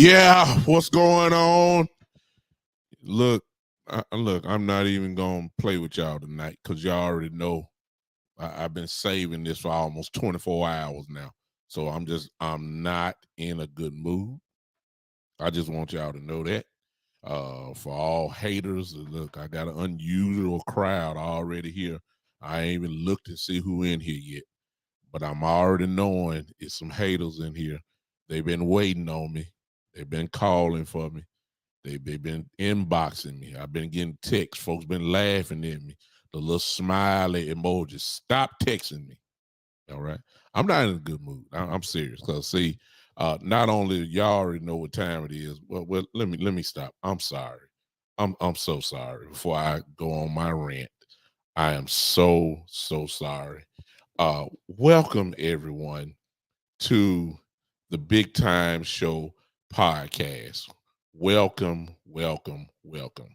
Yeah, what's going on? Look, I'm not even gonna play with y'all tonight because y'all already know I've been saving this for almost 24 hours now. So I'm not in a good mood. I just want y'all to know that. For all haters, look, I got an unusual crowd already here. I ain't even looked to see who in here yet, but I'm already knowing it's some haters in here. They've been waiting on me. They've been calling for me. They've been inboxing me. I've been getting texts. Folks been laughing at me. The little smiley emojis. Stop texting me. All right. I'm not in a good mood. I'm serious. Cause see, not only y'all already know what time it is. Well, let me stop. I'm sorry. I'm so sorry. Before I go on my rant, I am so sorry. Welcome everyone to the Big Time Show podcast. Welcome, welcome, welcome.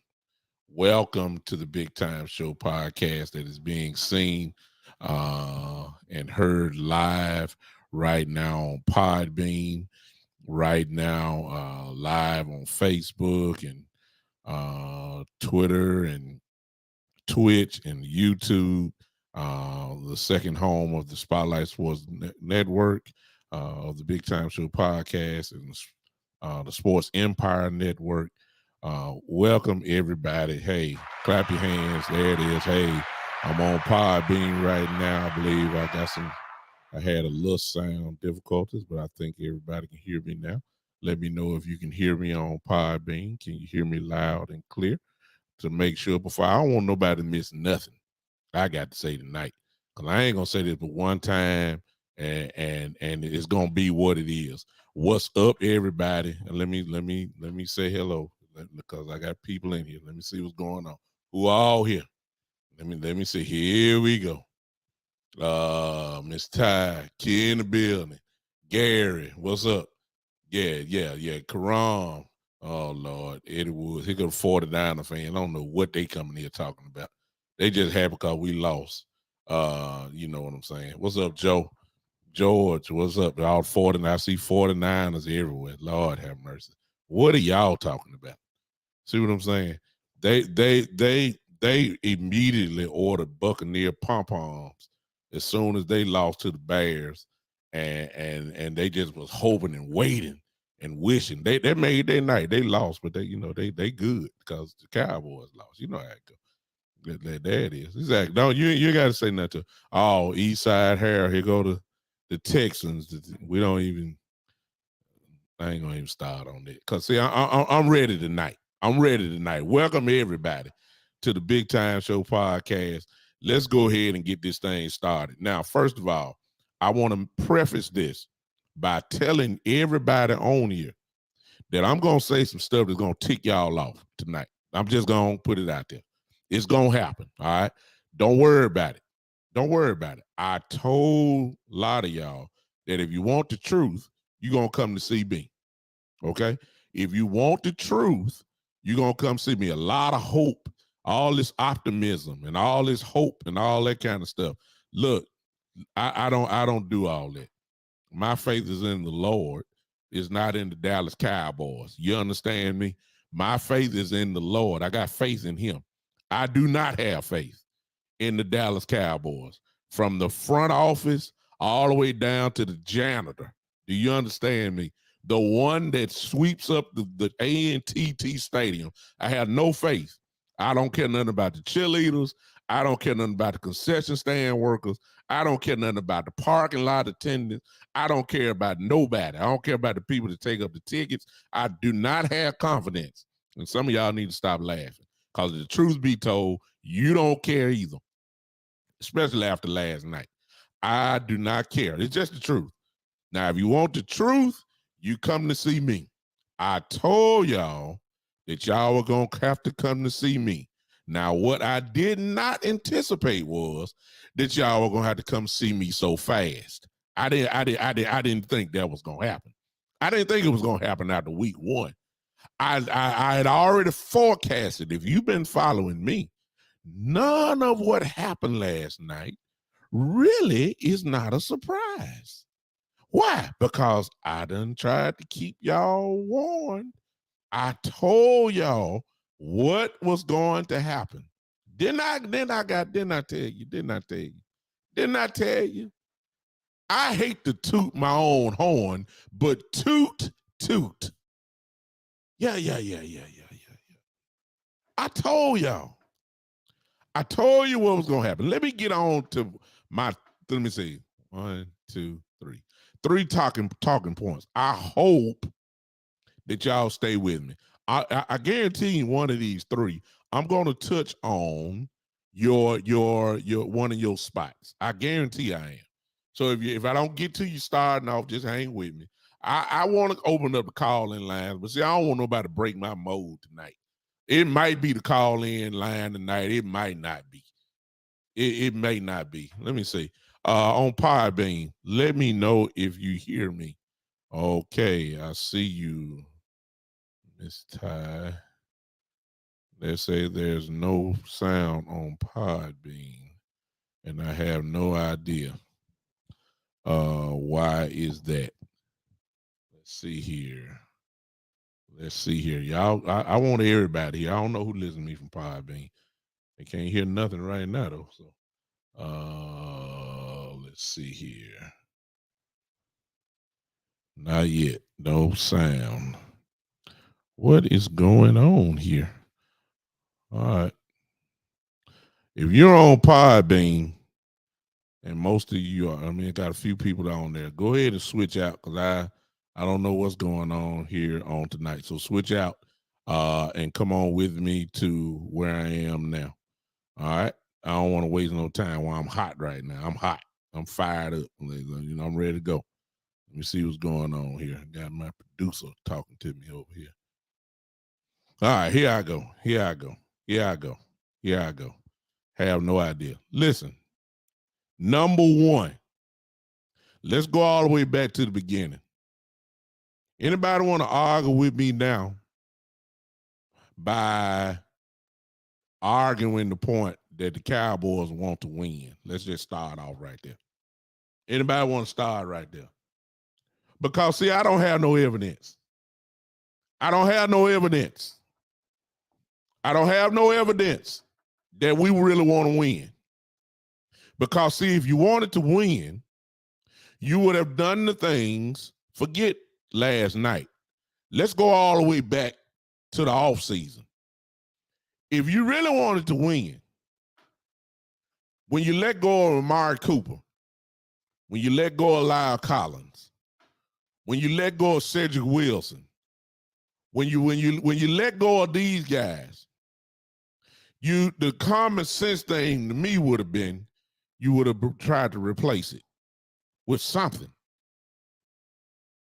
Welcome to the Big Time Show podcast that is being seen and heard live right now on Podbean, right now live on Facebook and Twitter and Twitch and YouTube, the second home of the Spotlight Sports Network, of the Big Time Show podcast, and the Sports Empire Network. Welcome everybody. Hey, clap your hands. There it is. Hey, I'm on Podbean right now. I believe I had a little sound difficulties, but I think everybody can hear me now. Let me know if you can hear me on Podbean. Can you hear me loud and clear? To make sure before I don't want nobody to miss nothing. I got to say tonight, because I ain't gonna say this but one time, and it's gonna be what it is. What's up, everybody? And let me say hello because I got people in here. Let me see what's going on. Who all here? Let me see. Here we go. Miss Ty, Key in the building. Gary, what's up? Yeah. Karam. Oh Lord, Eddie Woods. He got a 49er fan. I don't know what they coming here talking about. They just happy because we lost. You know what I'm saying. What's up, Joe? George, what's up? All 49. I see 49ers everywhere. Lord have mercy. What are y'all talking about? See what I'm saying? They immediately ordered Buccaneer pom-poms as soon as they lost to the Bears, and they just was hoping and waiting and wishing. They made their night. They lost, but they good because the Cowboys lost. You know how it go. There it is. Exactly. No, you got to say nothing to East Side Hair. Here go the Texans. We don't even. I ain't gonna even start on that because see, I'm ready tonight. I'm ready tonight. Welcome everybody to the Big Time Show podcast. Let's go ahead and get this thing started. Now, first of all, I want to preface this by telling everybody on here that I'm gonna say some stuff that's gonna tick y'all off tonight. I'm just gonna put it out there. It's gonna happen. All right. Don't worry about it. Don't worry about it. I told a lot of y'all that if you want the truth, you're gonna come to see me. Okay. If you want the truth, you're gonna come see me. A lot of hope, all this optimism and all this hope and all that kind of stuff. Look, I don't do all that. My faith is in the Lord. It's not in the Dallas Cowboys. You understand me? My faith is in the Lord. I got faith in him. I do not have faith in the Dallas Cowboys. From the front office all the way down to the janitor. Do you understand me? The one that sweeps up the A&T Stadium. I have no faith. I don't care nothing about the cheerleaders. I don't care nothing about the concession stand workers. I don't care nothing about the parking lot attendants. I don't care about nobody. I don't care about the people that take up the tickets. I do not have confidence. And some of y'all need to stop laughing because the truth be told, you don't care either, especially after last night. I do not care. It's just the truth. Now, if you want the truth, you come to see me. I told y'all that y'all were going to have to come to see me. Now, what I did not anticipate was that y'all were going to have to come see me so fast. I didn't think that was going to happen. I didn't think it was going to happen after week one. I had already forecasted, if you've been following me, none of what happened last night really is not a surprise. Why? Because I done tried to keep y'all warned. I told y'all what was going to happen. Didn't I tell you? Didn't I tell you? I hate to toot my own horn, but toot, toot. Yeah. I told y'all. I told you what was gonna happen. Let me get on to my. Let me see. 1, 2, 3. 3 talking points. I hope that y'all stay with me. I guarantee you one of these 3. I'm gonna touch on your one of your spots. I guarantee I am. So if I don't get to you starting off, just hang with me. I want to open up the call-in lines, but see, I don't want nobody to break my mode tonight. It might be the call-in line tonight. It might not be. It may not be. Let me see. On Podbean, let me know if you hear me. Okay, I see you, Miss Ty. They say there's no sound on Podbean, and I have no idea. Why is that? Let's see here. Y'all, I want everybody here. I don't know who listens to me from Podbean. They can't hear nothing right now, though. So let's see here. Not yet. No sound. What is going on here? All right. If you're on Podbean, and most of you are, I mean, got a few people on there, go ahead and switch out because I don't know what's going on here on tonight. So switch out and come on with me to where I am now. All right. I don't want to waste no time while I'm hot right now. I'm hot. I'm fired up. You know, I'm ready to go. Let me see what's going on here. Got my producer talking to me over here. All right, here I go. Have no idea. Listen, number 1. Let's go all the way back to the beginning. Anybody want to argue with me now by arguing the point that the Cowboys want to win? Let's just start off right there. Anybody want to start right there? Because, see, I don't have no evidence. I don't have no evidence that we really want to win. Because, see, if you wanted to win, you would have done the things. Forget last night. Let's go all the way back to the offseason. If you really wanted to win, when you let go of Amari Cooper, when you let go of Lyle Collins, when you let go of Cedric Wilson, when you let go of these guys, the common sense thing to me would have been you would have tried to replace it with something.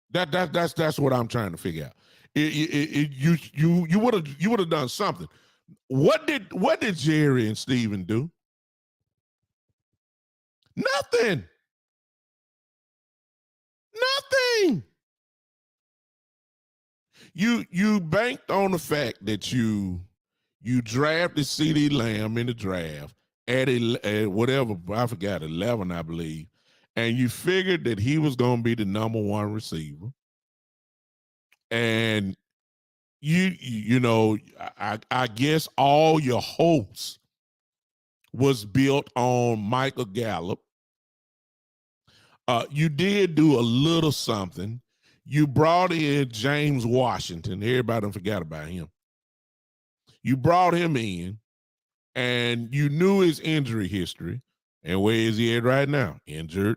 That's what I'm trying to figure out. You would have done something. What did Jerry and Steven do? Nothing. You banked on the fact that you drafted CeeDee Lamb in the draft at whatever, I forgot, 11, I believe, and you figured that he was going to be the number 1 receiver. And you know, I guess all your hopes was built on Michael Gallup. You did do a little something. You brought in James Washington. Everybody forgot about him. You brought him in, and you knew his injury history. And where is he at right now? Injured.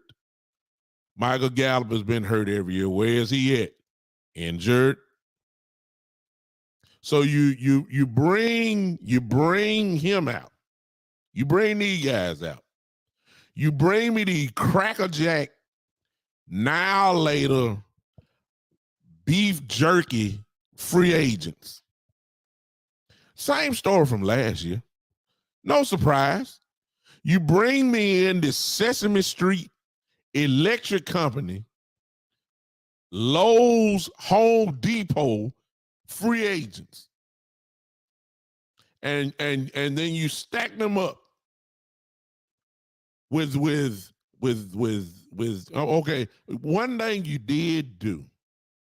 Michael Gallup has been hurt every year. Where is he at? Injured. So you bring him out. You bring these guys out. You bring me the crackerjack, now later beef jerky free agents. Same story from last year. No surprise. You bring me in this Sesame Street electric company, Lowe's, Home Depot, free agents. And then you stack them up with okay. One thing you did do,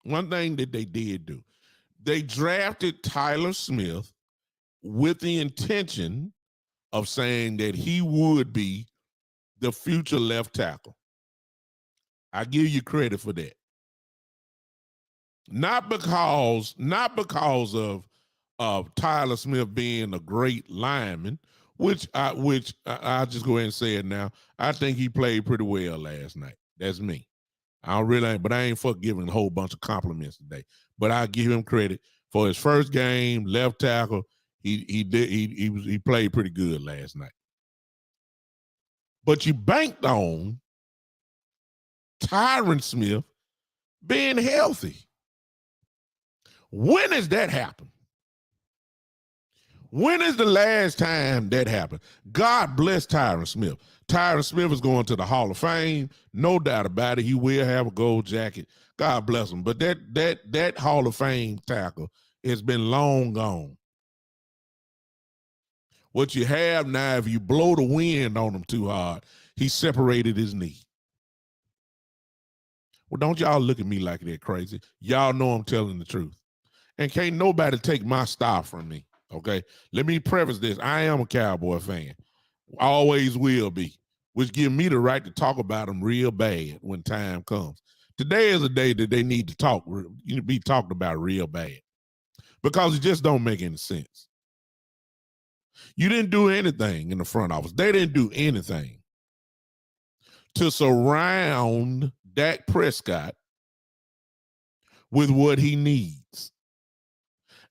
one thing that they did do, they drafted Tyler Smith with the intention of saying that he would be the future left tackle. I give you credit for that. Not because of Tyler Smith being a great lineman, which I'll just go ahead and say it now. I think he played pretty well last night. That's me. I don't really, but I ain't fuck giving a whole bunch of compliments today. But I give him credit for his first game, left tackle. He played pretty good last night. But you banked on Tyron Smith being healthy. When has that happened? When is the last time that happened? God bless Tyron Smith. Tyron Smith is going to the Hall of Fame, no doubt about it. He will have a gold jacket. God bless him. But that Hall of Fame tackle has been long gone. What you have now, if you blow the wind on him too hard, he separated his knee. Well, don't y'all look at me like that crazy. Y'all know I'm telling the truth. And can't nobody take my style from me, okay? Let me preface this. I am a Cowboy fan. Always will be, which gives me the right to talk about them real bad when time comes. Today is a day that they need to be talked about real bad because it just don't make any sense. You didn't do anything in the front office. They didn't do anything to surround Dak Prescott with what he needs.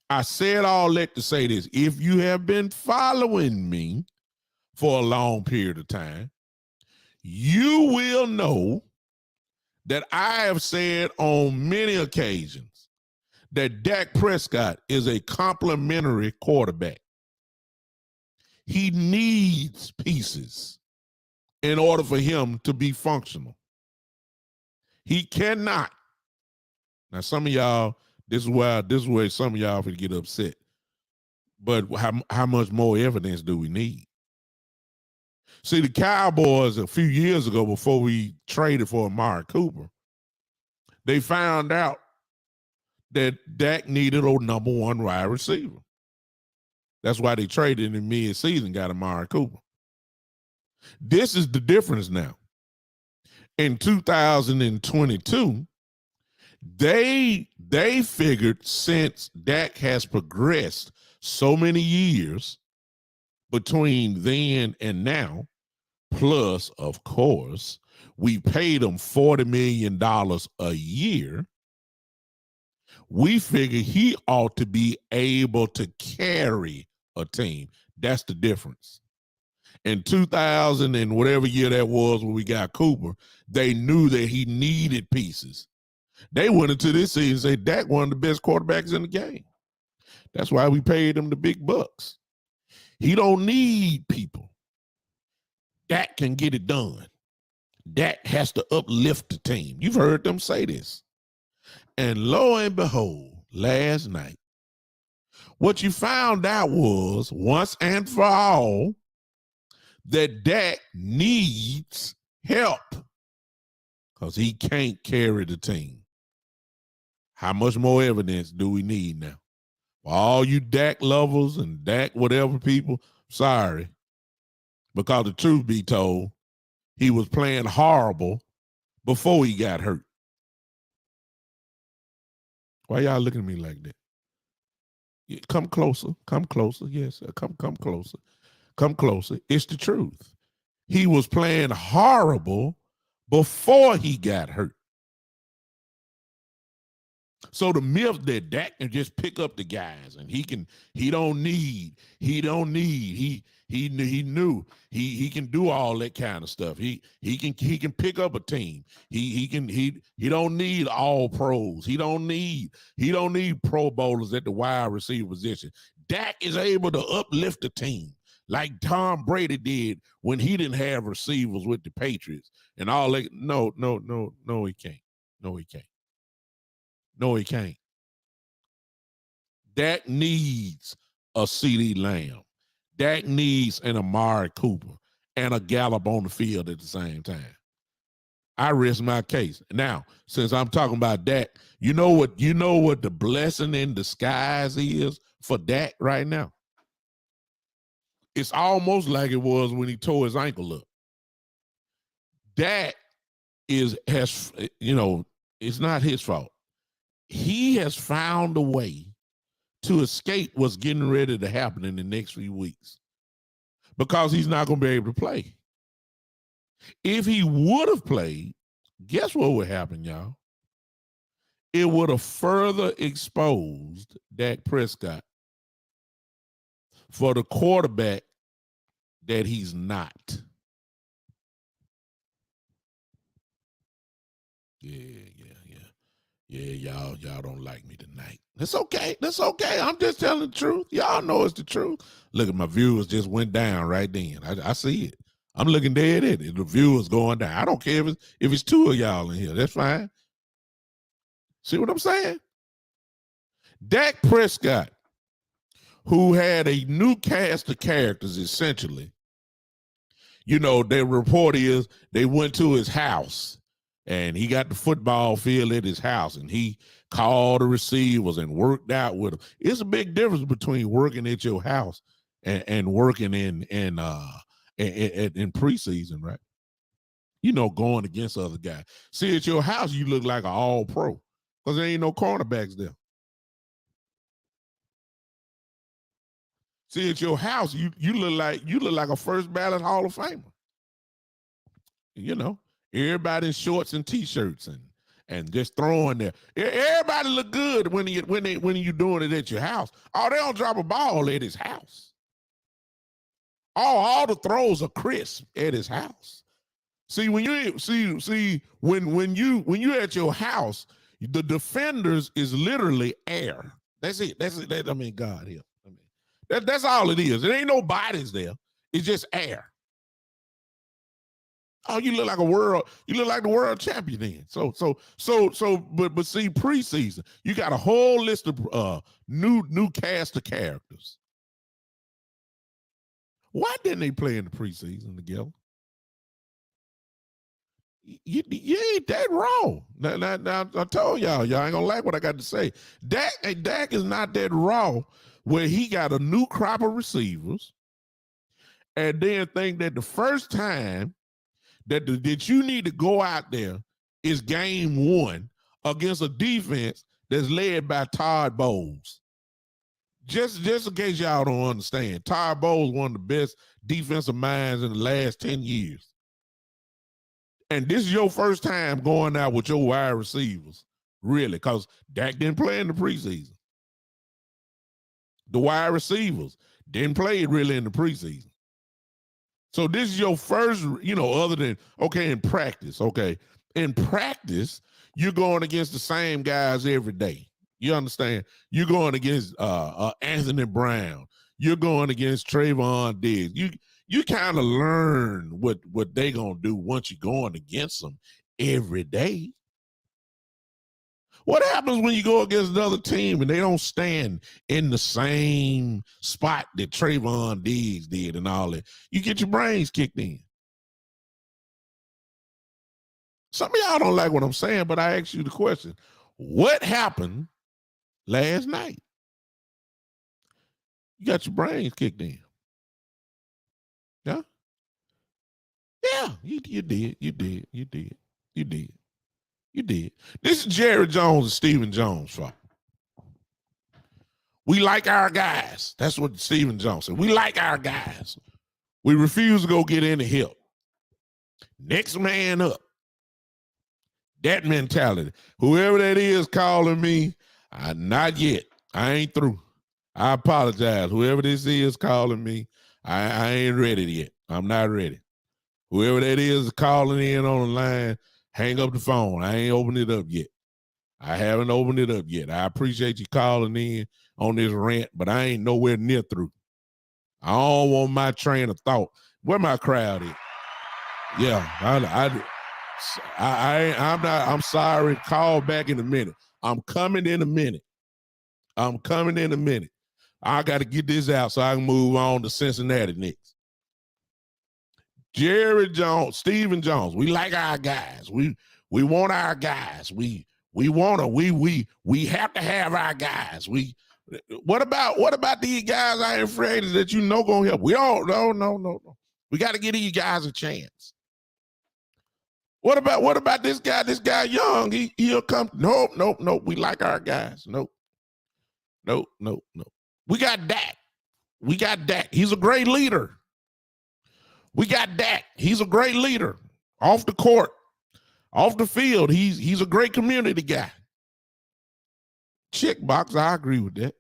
I said all that to say this. If you have been following me for a long period of time, you will know that I have said on many occasions that Dak Prescott is a complimentary quarterback. He needs pieces in order for him to be functional. He cannot. Now, some of y'all, this is where some of y'all would get upset. But how much more evidence do we need? See, the Cowboys a few years ago, before we traded for Amari Cooper, they found out that Dak needed a number one wide receiver. That's why they traded in mid-season, got Amari Cooper. This is the difference now. In 2022, they figured since Dak has progressed so many years between then and now, plus, of course, we paid him $40 million a year. We figure he ought to be able to carry a team. That's the difference. In 2000 and whatever year that was when we got Cooper, they knew that he needed pieces. They went into this season and said, Dak, one of the best quarterbacks in the game. That's why we paid him the big bucks. He don't need people. Dak can get it done. Dak has to uplift the team. You've heard them say this. And lo and behold, last night, what you found out was, once and for all, that Dak needs help because he can't carry the team. How much more evidence do we need now? For all you Dak lovers and Dak whatever people, sorry. Because the truth be told, he was playing horrible before he got hurt. Why y'all looking at me like that? Come closer. Come closer. Yes, come closer. Come closer. It's the truth. He was playing horrible before he got hurt. So the myth that Dak can just pick up the guys and he can do all that kind of stuff. He can pick up a team. He don't need all pros. He don't need pro bowlers at the wide receiver position. Dak is able to uplift the team like Tom Brady did when he didn't have receivers with the Patriots and all that. No, he can't. No, he can't. No, he can't. Dak needs a CeeDee Lamb. Dak needs an Amari Cooper and a Gallup on the field at the same time. I rest my case. Now, since I'm talking about Dak, you know what the blessing in disguise is for Dak right now? It's almost like it was when he tore his ankle up. Dak has it's not his fault. He has found a way to escape what's getting ready to happen in the next few weeks because he's not going to be able to play. If he would have played, guess what would happen, y'all? It would have further exposed Dak Prescott for the quarterback that he's not. Yeah, y'all don't like me tonight. That's okay. I'm just telling the truth. Y'all know it's the truth. Look at my viewers just went down right then. I see it. I'm looking dead at it. The viewers going down. I don't care if it's two of y'all in here. That's fine. See what I'm saying? Dak Prescott, who had a new cast of characters, essentially. Their report is they went to his house and he got the football field at his house and he called the receivers and worked out with them. It's a big difference between working at your house and working in preseason, right? Going against other guys. See, at your house, you look like an all-pro because there ain't no cornerbacks there. See, at your house, you look like a first ballot Hall of Famer. Everybody in shorts and t-shirts and just throwing there. Everybody look good when you doing it at your house. Oh, they don't drop a ball at his house. All the throws are crisp at his house. See, when you at your house, the defenders is literally air. That's it. I mean, God here. That's all it is. There ain't no bodies there. It's just air. Oh, you look like the world champion then. But see, preseason, you got a whole list of new cast of characters. Why didn't they play in the preseason together? You ain't that wrong. Now, I told y'all ain't gonna like what I got to say. Dak is not that raw where he got a new crop of receivers and then think that the first time that you need to go out there is game one against a defense that's led by Todd Bowles. Just in case y'all don't understand, Todd Bowles is one of the best defensive minds in the last 10 years. And this is your first time going out with your wide receivers, really, because Dak didn't play in the preseason. The wide receivers didn't play really in the preseason. So this is your first, other than, in practice, In practice, you're going against the same guys every day. You understand? You're going against Anthony Brown. You're going against Trayvon Diggs. You kind of learn what they going to do once you're going against them every day. What happens when you go against another team and they don't stand in the same spot that Trayvon Diggs did and all that? You get your brains kicked in. Some of y'all don't like what I'm saying, but I ask you the question. What happened last night? You got your brains kicked in. Yeah? Yeah, you did. You did. This is Jerry Jones and Stephen Jones' fault. We like our guys. That's what Stephen Jones said. We like our guys. We refuse to go get any help. Next man up. That mentality. Whoever that is calling me, not yet. I ain't through. I apologize. Whoever this is calling me, I ain't ready yet. I'm not ready. Whoever that is calling in on the line, hang up the phone. I ain't opened it up yet. I haven't opened it up yet. I appreciate you calling in on this rant, but I ain't nowhere near through. I don't want my train of thought. Where my crowd is? Yeah, I'm sorry. Call back in a minute. I'm coming in a minute. I got to get this out so I can move on to Cincinnati next. Jerry Jones, Stephen Jones. We like our guys. We want our guys. We want to. We have to have our guys. What about these guys out here free agents that you know gonna help? We don't. No. We got to give these guys a chance. What about this guy? This guy young. He'll come. Nope. We like our guys. Nope. We got Dak. He's a great leader. We got Dak. He's a great leader. Off the court, off the field, he's a great community guy. Check box, I agree with that.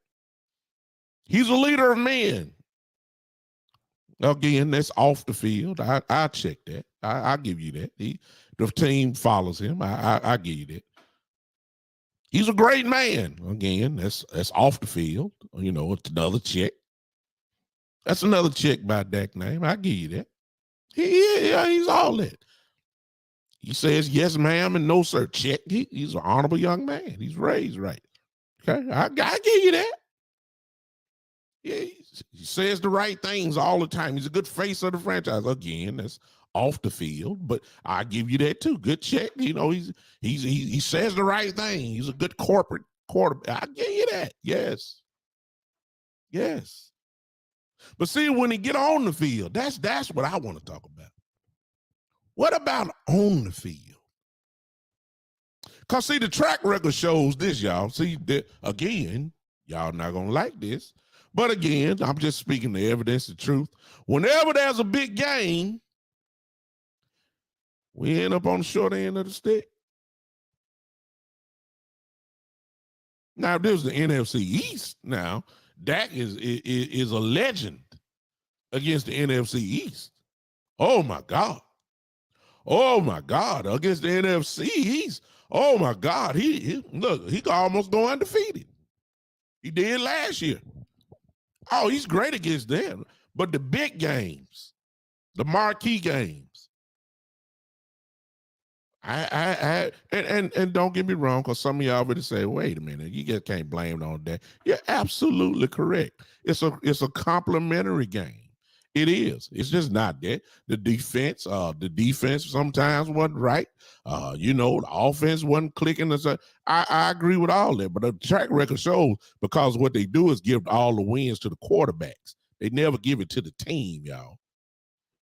He's a leader of men. Again, that's off the field. I check that. I give you that. The team follows him. I give you that. He's a great man. Again, that's off the field. You know, it's another check. That's another check by Dak name. I give you that. He's all that. He says yes, ma'am, and no, sir. Check. He's an honorable young man. He's raised right. Okay, I give you that. Yeah, he says the right things all the time. He's a good face of the franchise. Again, that's off the field, but I give you that too. Good check. You know, he says the right thing. He's a good corporate quarterback. I give you that. Yes. But see, when he get on the field, that's what I want to talk about. What about on the field? Because, see, the track record shows this, y'all. See, again, y'all not going to like this. But, again, I'm just speaking the evidence, the truth. Whenever there's a big game, we end up on the short end of the stick. Now, if this was the NFC East now, Dak is a legend against the NFC East. Oh, my God. Against the NFC East. Oh, my God. He could almost go undefeated. He did last year. Oh, he's great against them. But the big games, the marquee games, and don't get me wrong, because some of y'all already say, wait a minute, you just can't blame it on that. You're absolutely correct. It's a complimentary game. It is. It's just not that. The defense sometimes wasn't right. The offense wasn't clicking. I agree with all that, but the track record shows, because what they do is give all the wins to the quarterbacks. They never give it to the team, y'all.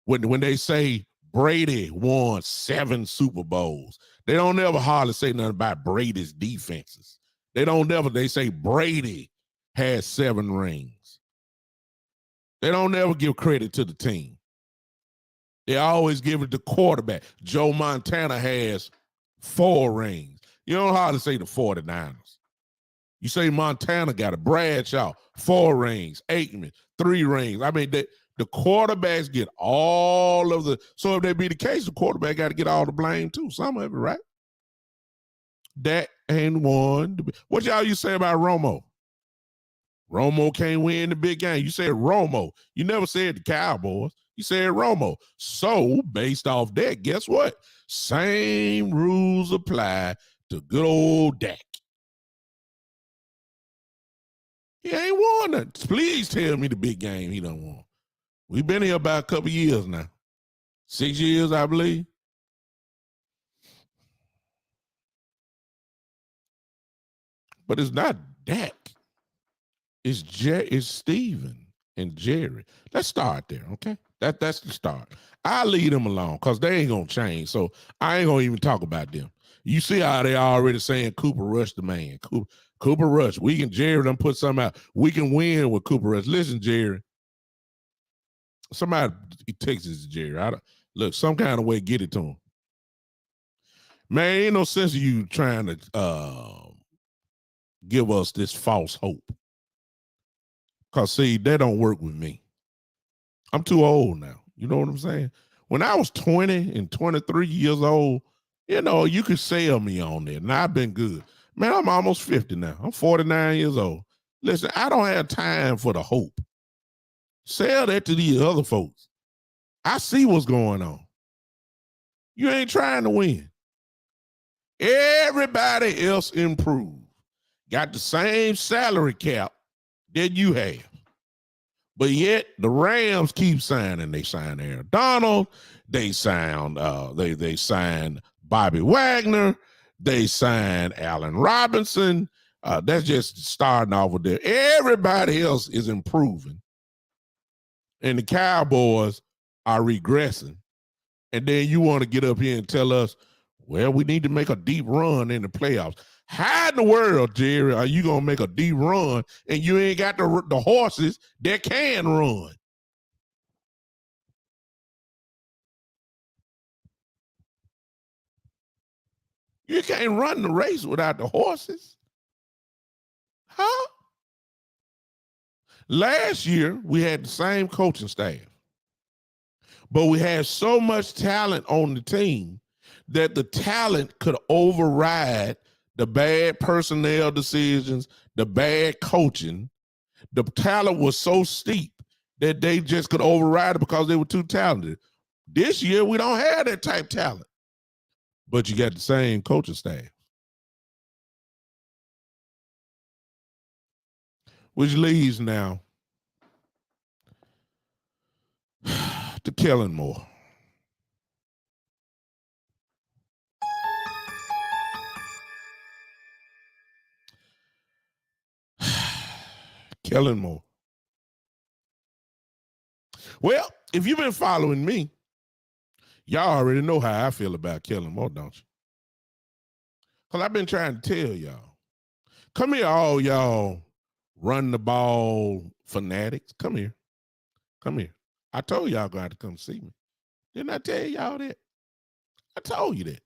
When they say Brady won 7 Super Bowls, they don't ever hardly say nothing about Brady's defenses. They say Brady had 7 rings. They don't ever give credit to the team. They always give it to quarterback. Joe Montana has 4 rings. You don't hardly say the 49ers. You say Montana got a Bradshaw, 4 rings, Aikman, 3 rings. I mean, the quarterbacks get all of the, so if that be the case, the quarterback got to get all the blame too. Some of it, right? That ain't one. What y'all you say about Romo? Romo can't win the big game. You said Romo. You never said the Cowboys. You said Romo. So, based off that, guess what? Same rules apply to good old Dak. He ain't won nothing. Please tell me the big game he done won. We've been here about a couple years now. 6 years, I believe. But it's not Dak. It's Steven and Jerry. Let's start there, okay? That's the start. I leave them alone because they ain't gonna change. So I ain't gonna even talk about them. You see how they already saying Cooper Rush the man. Cooper Rush. Jerry done put something out. We can win with Cooper Rush. Listen, Jerry. Somebody texts Jerry. Look, some kind of way get it to him. Man, ain't no sense of you trying to give us this false hope. Because, see, that don't work with me. I'm too old now. You know what I'm saying? When I was 20 and 23 years old, you could sell me on there, and I've been good. Man, I'm almost 50 now. I'm 49 years old. Listen, I don't have time for the hope. Sell that to these other folks. I see what's going on. You ain't trying to win. Everybody else improved. Got the same salary cap that you have. But yet the Rams keep signing. They sign Aaron Donald. They signed they signed Bobby Wagner. They signed Allen Robinson. That's just starting off with there. Everybody else is improving, and the Cowboys are regressing. And then you want to get up here and tell us, well, we need to make a deep run in the playoffs. How in the world, Jerry, are you gonna make a deep run and you ain't got the horses that can run? You can't run the race without the horses. Huh? Last year, we had the same coaching staff, but we had so much talent on the team that the talent could override the bad personnel decisions, the bad coaching. The talent was so steep that they just could override it because they were too talented. This year, we don't have that type of talent, but you got the same coaching staff. Which leads now to Kellen Moore. Kellen Moore. Well, if you've been following me, y'all already know how I feel about Kellen Moore, don't you? Because I've been trying to tell y'all. Come here, all y'all run the ball fanatics. Come here. Come here. I told y'all going to come see me. Didn't I tell y'all that? I told you that.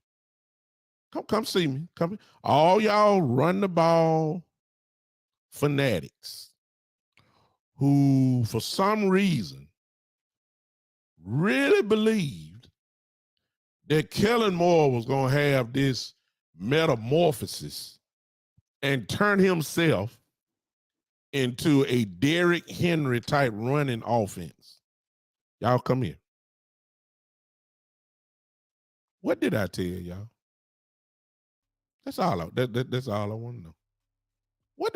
Come see me. Come here. All y'all run the ball fanatics who, for some reason, really believed that Kellen Moore was going to have this metamorphosis and turn himself into a Derrick Henry type running offense. Y'all come here. What did I tell y'all? That's all. That's all I want to know. What?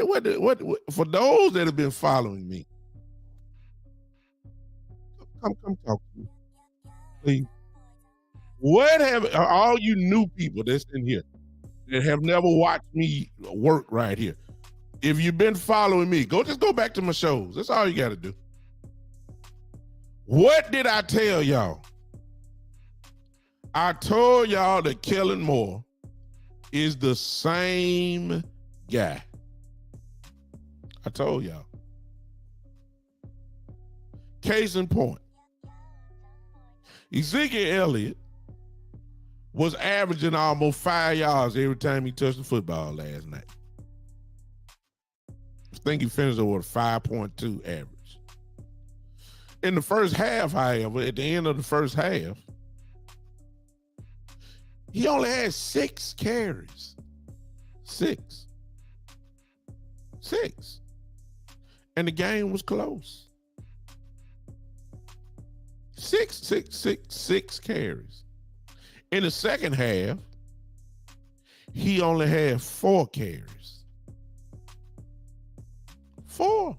For those that have been following me, come talk to me, please. What have all you new people that's in here that have never watched me work right here? If you've been following me, just go back to my shows. That's all you got to do. What did I tell y'all? I told y'all that Kellen Moore is the same guy. I told y'all. Case in point, Ezekiel Elliott was averaging almost 5 yards every time he touched the football last night. I think he finished with a 5.2 average. In the first half, however, at the end of the first half, he only had 6 carries. 6. And the game was close. 6 carries. In the second half, he only had 4 carries. 4.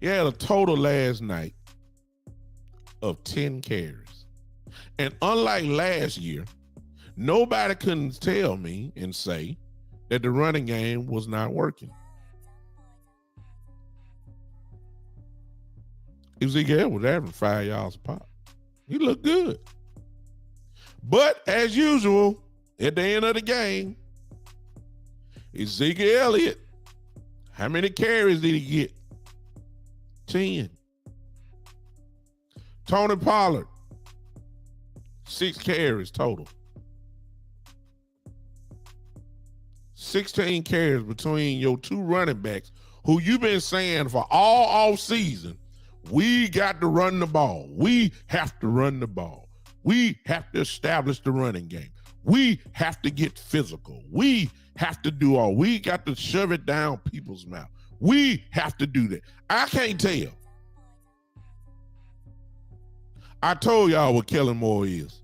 He had a total last night of 10 carries. And unlike last year, nobody couldn't tell me and say that the running game was not working. Ezekiel was averaging 5 yards a pop. He looked good. But as usual, at the end of the game, Ezekiel Elliott, how many carries did he get? 10. Tony Pollard, 6 carries total. 16 carries between your 2 running backs who you've been saying for all off season, we got to run the ball. We have to run the ball. We have to establish the running game. We have to get physical. We have to do all. We got to shove it down people's mouth. We have to do that. I can't tell. I told y'all what Kellen Moore is.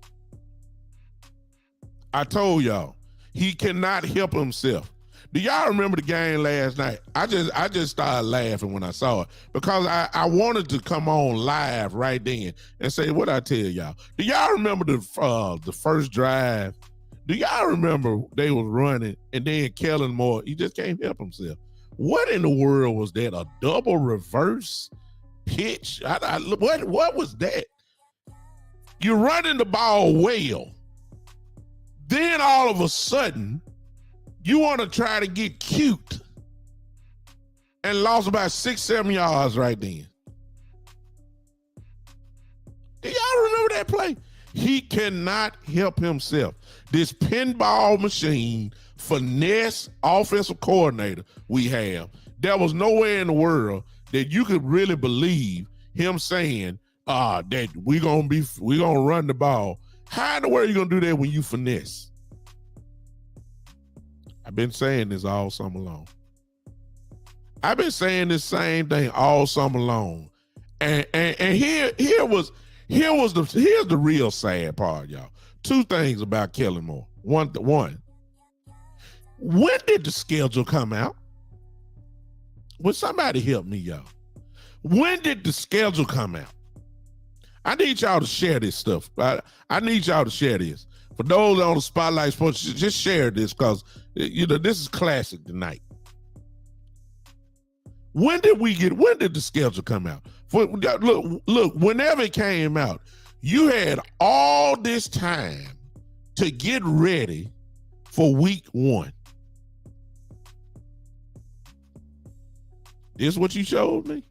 I told y'all he cannot help himself. Do y'all remember the game last night? I just started laughing when I saw it because I wanted to come on live right then and say what I tell y'all. Do y'all remember the first drive? Do y'all remember they was running and then Kellen Moore, he just can't help himself. What in the world was that? A double reverse pitch? What was that? You're running the ball well. Then all of a sudden, you want to try to get cute and lost about 6-7 yards right then. Do y'all remember that play? He cannot help himself. This pinball machine, finesse offensive coordinator we have, there was nowhere in the world that you could really believe him saying that we're gonna run the ball. How in the world are you gonna do that when you finesse? I've been saying this all summer long. I've been saying this same thing all summer long. And here's the real sad part, y'all. Two things about Kellen Moore. One, when did the schedule come out? Will somebody help me, y'all? When did the schedule come out? I need y'all to share this stuff. I need y'all to share this. For those on the Spotlight Sports, just share this because this is classic tonight. When did the schedule come out? Look, whenever it came out, you had all this time to get ready for week 1. This is what you showed me.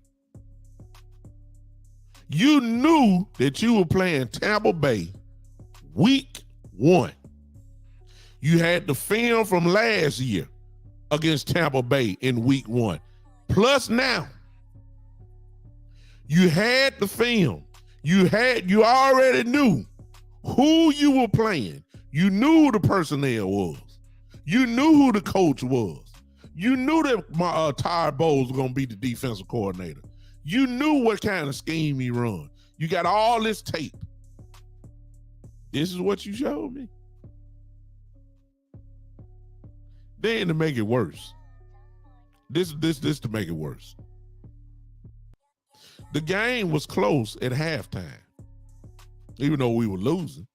You knew that you were playing Tampa Bay week 1. You had the film from last year against Tampa Bay in week 1. Plus now, you had the film. You already knew who you were playing. You knew who the personnel was. You knew who the coach was. You knew that Ty Bowles was going to be the defensive coordinator. You knew what kind of scheme he run. You got all this tape. This is what you showed me. Then to make it worse. This to make it worse. The game was close at halftime. Even though we were losing,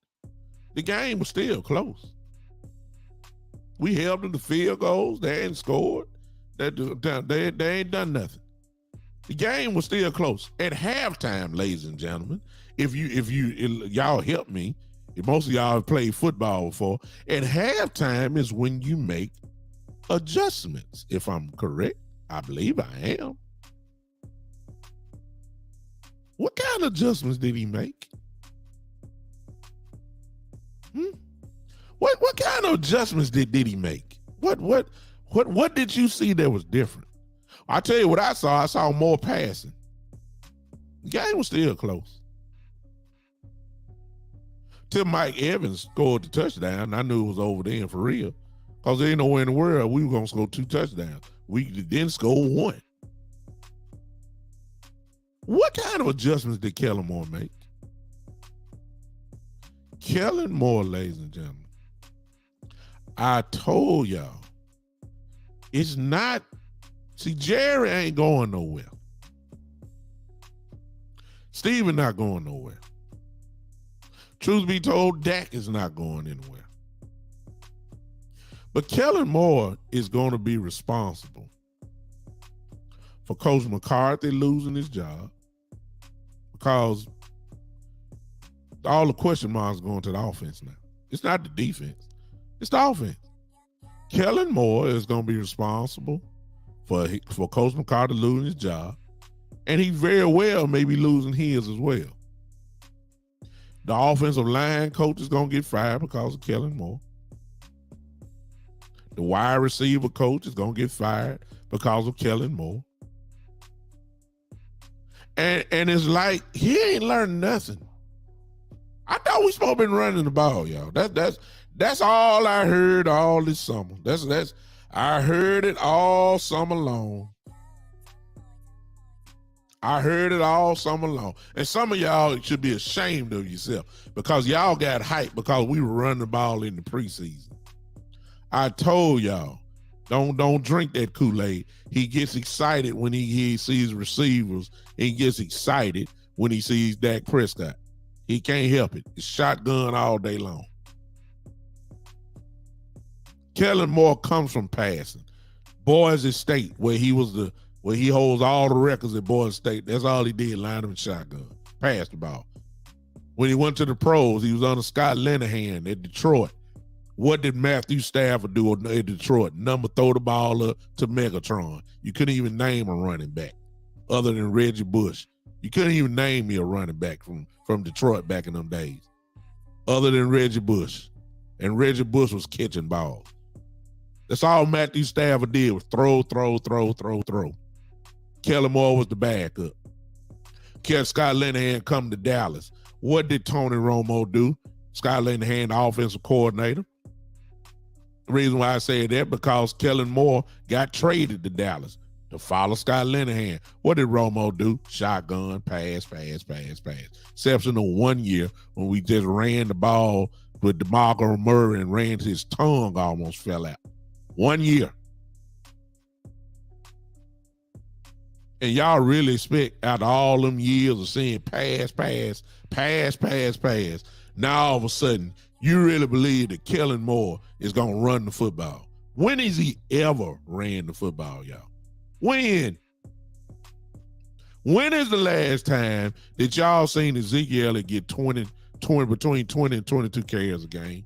the game was still close. We held them to field goals. They ain't scored. They ain't done nothing. The game was still close at halftime, ladies and gentlemen. If y'all help me, if most of y'all have played football before, at halftime is when you make adjustments. If I'm correct, I believe I am. What kind of adjustments did he make? What kind of adjustments did he make? What did you see that was different? I tell you what I saw. I saw more passing. The game was still close. Till Mike Evans scored the touchdown, I knew it was over then for real. Because there ain't nowhere in the world we were going to score 2 touchdowns. We didn't score 1. What kind of adjustments did Kellen Moore make? Kellen Moore, ladies and gentlemen, I told y'all, it's not, see, Jerry ain't going nowhere. Steven not going nowhere. Truth be told, Dak is not going anywhere. But Kellen Moore is going to be responsible for Coach McCarthy losing his job because all the question marks going to the offense now. It's not the defense. It's the offense. Kellen Moore is going to be responsible for Coach McCarthy losing his job, and he very well may be losing his as well. The offensive line coach is going to get fired because of Kellen Moore. The wide receiver coach is going to get fired because of Kellen Moore. And it's like he ain't learned nothing. I thought we supposed to be running the ball, y'all. That's all I heard all this summer. I heard it all summer long. I heard it all summer long. And some of y'all should be ashamed of yourself because y'all got hyped because we were running the ball in the preseason. I told y'all, Don't drink that Kool-Aid. He gets excited when he sees receivers. He gets excited when he sees Dak Prescott. He can't help it. It's shotgun all day long. Kellen Moore comes from passing. Boise State, where he holds all the records at Boise State. That's all he did, line him in shotgun. Passed the ball. When he went to the pros, he was under Scott Linehan at Detroit. What did Matthew Stafford do at Detroit? Throw the ball up to Megatron. You couldn't even name a running back other than Reggie Bush. You couldn't even name me a running back from Detroit back in them days other than Reggie Bush. And Reggie Bush was catching balls. That's all Matthew Stafford did was throw. Kellen Moore was the backup. Scott Linehan come to Dallas. What did Tony Romo do? Scott Linehan, the offensive coordinator. The reason why I say that, because Kellen Moore got traded to Dallas to follow Scott Linehan. What did Romo do? Shotgun, pass. Exception of 1 year when we just ran the ball with DeMarco Murray and ran his tongue almost fell out. 1 year. And y'all really expect out of all them years of seeing pass. Now all of a sudden, you really believe that Kellen Moore is going to run the football. When has he ever ran the football, y'all? When? When is the last time that y'all seen Ezekiel Elliott get between 20 and 22 carries a game?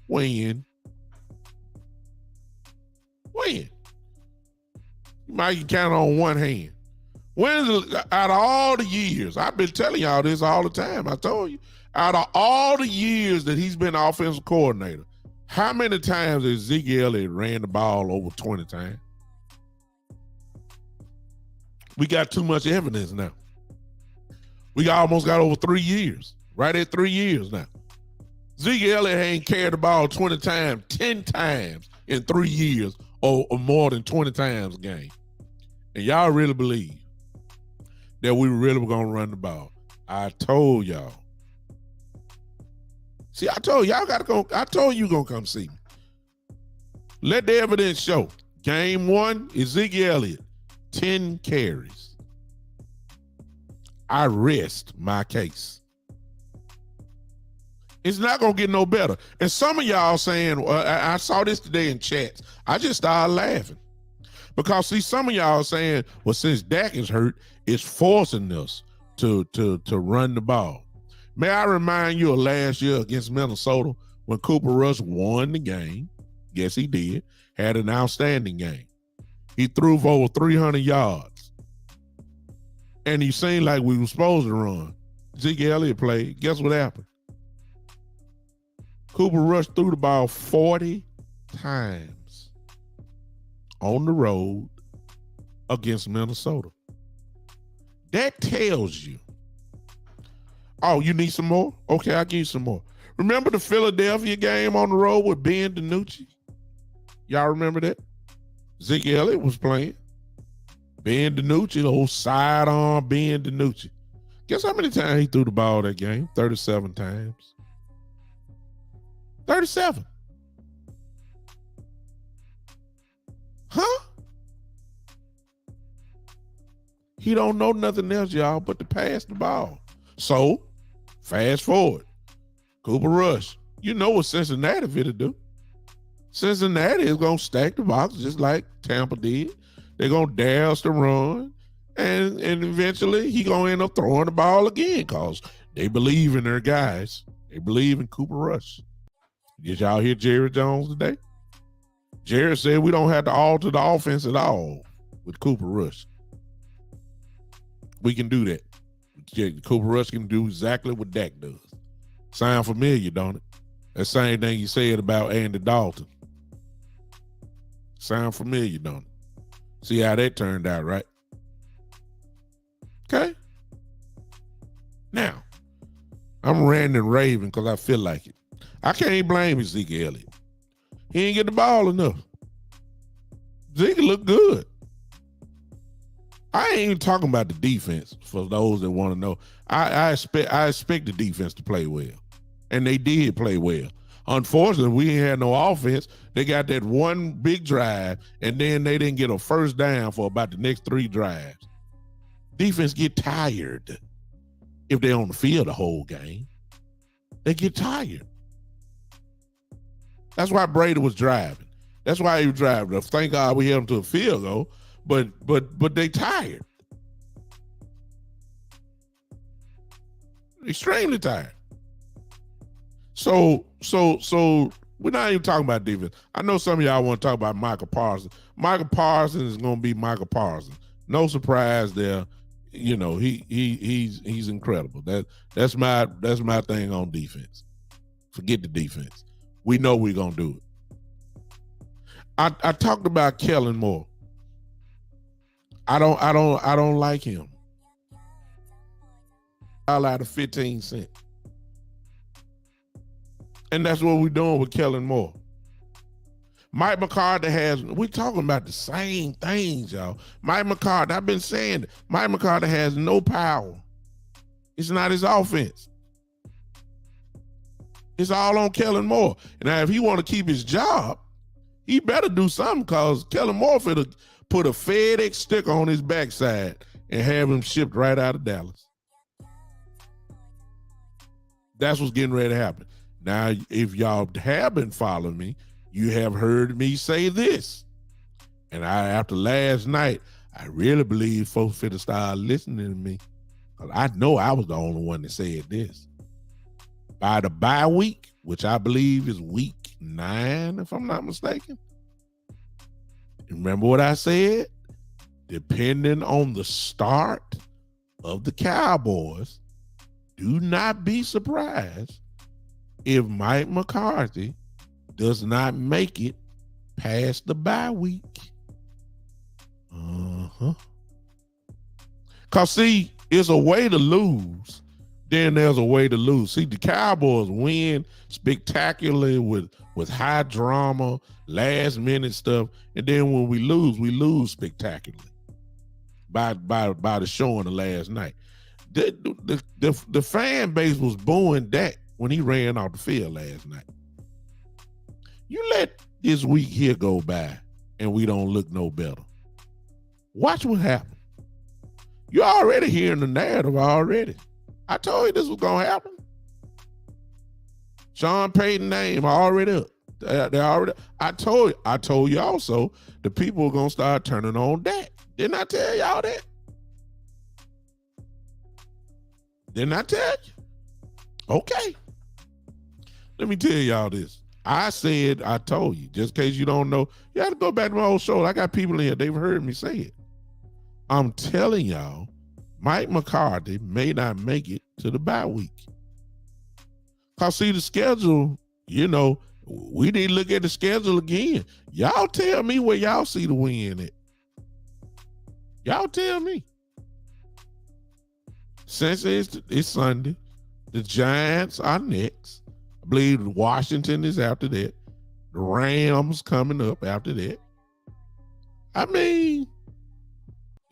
When? You might count on one hand. Out of all the years, I've been telling y'all this all the time. I told you, out of all the years that he's been offensive coordinator, how many times has Ezekiel Elliott ran the ball over 20 times? We got too much evidence now. We almost got over 3 years. Right at 3 years now. Ezekiel Elliott ain't carried the ball 20 times, 10 times in 3 years or more than 20 times a game. And y'all really believe that we really were going to run the ball. I told y'all. See, I told y'all got to go. I told you going to come see me. Let the evidence show. Game 1, Ezekiel Elliott, 10 carries. I rest my case. It's not going to get no better. And some of y'all saying, I saw this today in chats. I just started laughing. Because, see, some of y'all saying, well, since Dak is hurt, it's forcing us to run the ball. May I remind you of last year against Minnesota when Cooper Rush won the game? Yes, he did. Had an outstanding game. He threw for over 300 yards. And he seemed like we were supposed to run. Zeke Elliott played. Guess what happened? Cooper Rush threw the ball 40 times on the road against Minnesota. That tells you, oh, you need some more? Okay, I'll give you some more. Remember the Philadelphia game on the road with Ben DiNucci? Y'all remember that? Zeke Elliott was playing. Ben DiNucci, the old sidearm Ben DiNucci. Guess how many times he threw the ball that game? 37 times. 37. Huh? He don't know nothing else, y'all, but to pass the ball. So, fast forward. Cooper Rush. You know what Cincinnati finna do. Cincinnati is going to stack the box just like Tampa did. They're going to dash the run. And eventually, he going to end up throwing the ball again because they believe in their guys. They believe in Cooper Rush. Did y'all hear Jerry Jones today? Jerry said we don't have to alter the offense at all with Cooper Rush. We can do that. Cooper Rush can do exactly what Dak does. Sound familiar, don't it? That same thing you said about Andy Dalton. Sound familiar, don't it? See how that turned out, right? Okay. Now, I'm ranting and raving because I feel like it. I can't blame Ezekiel Elliott. He ain't get the ball enough. Zeke look good. I ain't even talking about the defense for those that want to know. I expect the defense to play well. And they did play well. Unfortunately, we ain't had no offense. They got that one big drive, and then they didn't get a first down for about the next 3 drives. Defense get tired if they're on the field the whole game. They get tired. That's why Brady was driving. That's why he was driving. Thank God we held him to a field goal, but they tired. Extremely tired. So we're not even talking about defense. I know some of y'all want to talk about Michael Parsons. Michael Parsons is going to be Michael Parsons. No surprise there. You know, he's incredible. That's my thing on defense. Forget the defense. We know we're gonna do it. I talked about Kellen Moore. I don't like him. All out of 15 cents. And that's what we're doing with Kellen Moore. Mike McCarthy we're talking about the same things, y'all. Mike McCarthy, I've been saying, Mike McCarthy has no power. It's not his offense. It's all on Kellen Moore. And now if he want to keep his job, he better do something, because Kellen Moore finna put a FedEx sticker on his backside and have him shipped right out of Dallas. That's what's getting ready to happen. Now, if y'all have been following me, you have heard me say this. And after last night, I really believe folks finna start listening to me. I know I was the only one that said this. By the bye week, which I believe is week 9, if I'm not mistaken. Remember what I said? Depending on the start of the Cowboys, do not be surprised if Mike McCarthy does not make it past the bye week. Because, see, it's a way to lose, then there's a way to lose. See, the Cowboys win spectacularly with high drama, last minute stuff, and then when we lose spectacularly by the showing of last night. The fan base was booing Dak when he ran off the field last night. You let this week here go by and we don't look no better. Watch what happens. You're already hearing the narrative already. I told you this was gonna happen. Sean Payton's name already up. They already. I told you also the people are gonna start turning on Dak. Didn't I tell y'all that? Didn't I tell you? Okay. Let me tell y'all this. I told you, just in case you don't know, you have to go back to my old show. I got people in here, they've heard me say it. I'm telling y'all, Mike McCarthy may not make it to the bye week. Cause see the schedule, you know, we need to look at the schedule again. Y'all tell me where y'all see the win at. Y'all tell me. Since it's Sunday, the Giants are next. I believe Washington is after that. The Rams coming up after that. I mean,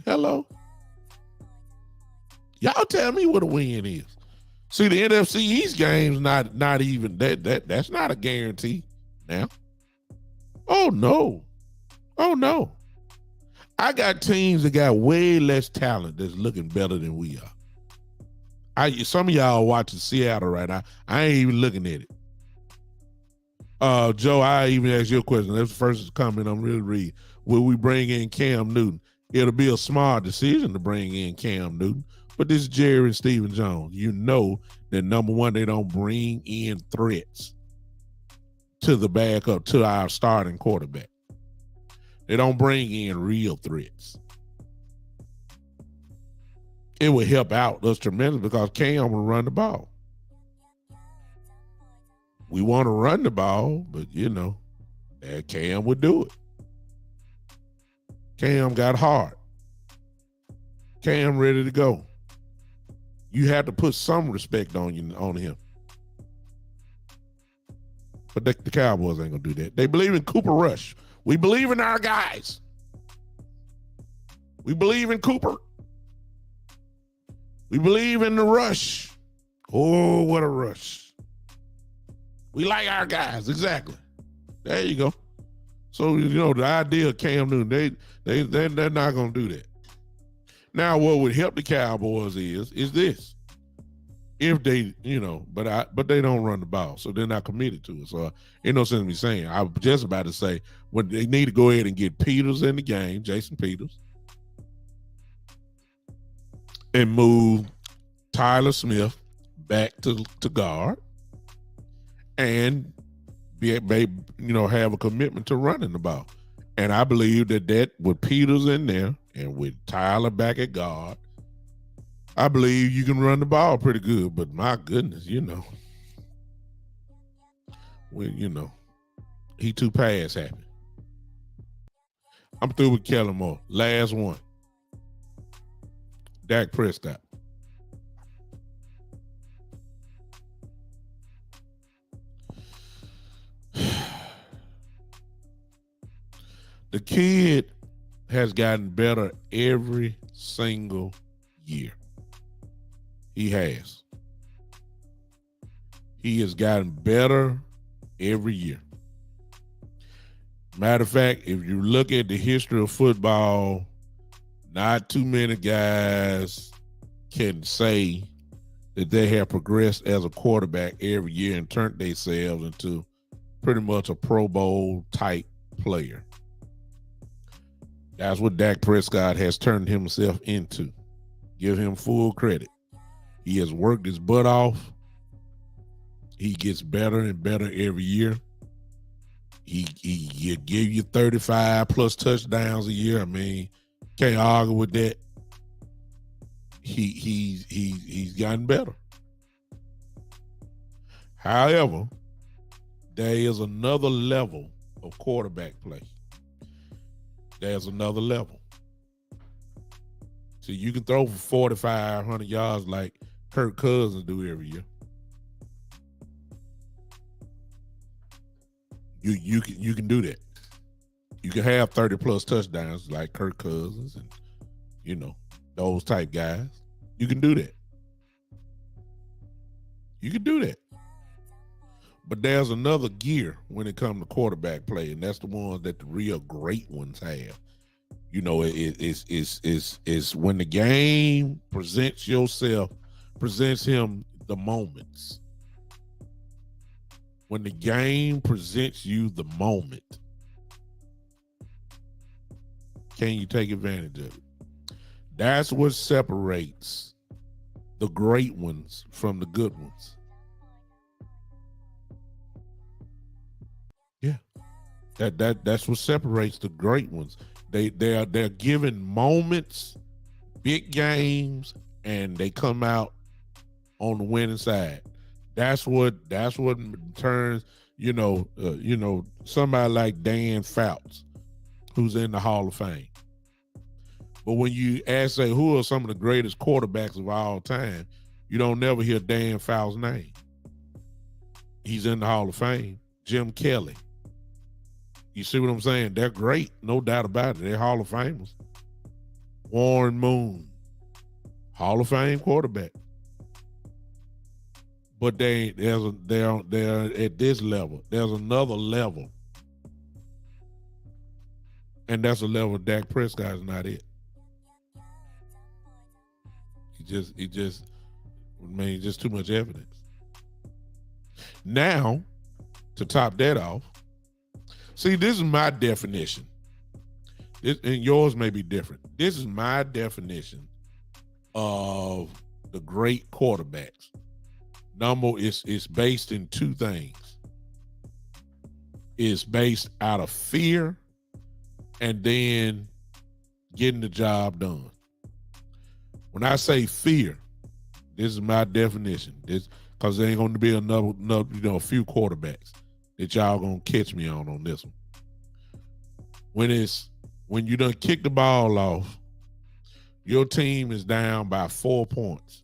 hello. Y'all tell me what a win is. See, the NFC East game's not even that's not a guarantee now. Oh no. I got teams that got way less talent that's looking better than we are. Some of y'all watching Seattle right now. I ain't even looking at it. Joe, I even asked you a question. That's the first comment I'm really reading. Will we bring in Cam Newton? It'll be a smart decision to bring in Cam Newton. But this is Jerry and Stephen Jones. You know that number one, they don't bring in threats to the backup, to our starting quarterback. They don't bring in real threats. It would help out us tremendously because Cam will run the ball. We want to run the ball, but you know, Cam would do it. Cam got hard. Cam ready to go. You have to put some respect on him. But the Cowboys ain't gonna do that. They believe in Cooper Rush. We believe in our guys. We believe in Cooper. We believe in the rush. Oh, what a rush. We like our guys. Exactly. There you go. So, the idea of Cam Newton, they're not going to do that. Now, what would help the Cowboys is this. If they, but they don't run the ball, so they're not committed to it. So ain't no sense in me saying. I was just about to say, when they need to go ahead and get Peters in the game, Jason Peters, and move Tyler Smith back to guard, and have a commitment to running the ball. And I believe that with Peters in there and with Tyler back at guard, I believe you can run the ball pretty good. But my goodness, he too pass happy. I'm through with Kellen Moore. Last one. Dak Prescott. The kid has gotten better every single year. He has. He has gotten better every year. Matter of fact, if you look at the history of football, not too many guys can say that they have progressed as a quarterback every year and turned themselves into pretty much a Pro Bowl type player. That's what Dak Prescott has turned himself into. Give him full credit. He has worked his butt off. He gets better and better every year. He give you 35 plus touchdowns a year. I mean, can't argue with that. He's gotten better. However, there is another level of quarterback play. There's another level. So you can throw for 4,500 yards like Kirk Cousins do every year. You can do that. You can have 30 plus touchdowns like Kirk Cousins and those type guys. You can do that. You can do that. But there's another gear when it comes to quarterback play, and that's the ones that the real great ones have. It's when the game presents him the moments. When the game presents you the moment, can you take advantage of it? That's what separates the great ones from the good ones. Yeah. That's what separates the great ones. They're given moments, big games, and they come out on the winning side. That's what turns, somebody like Dan Fouts, who's in the Hall of Fame. But when you say who are some of the greatest quarterbacks of all time, you don't never hear Dan Fouts' name. He's in the Hall of Fame. Jim Kelly. You see what I'm saying? They're great, no doubt about it. They're Hall of Famers. Warren Moon, Hall of Fame quarterback. But they're at this level. There's another level, and that's a level Dak Prescott is not at. Just too much evidence. Now, to top that off, see, this is my definition. And yours may be different. This is my definition of the great quarterbacks. Number is based in two things. It's based out of fear and then getting the job done. When I say fear, this is my definition. This because there ain't going to be another a few quarterbacks that y'all gonna catch me on this one. When you done kick the ball off, your team is down by 4 points.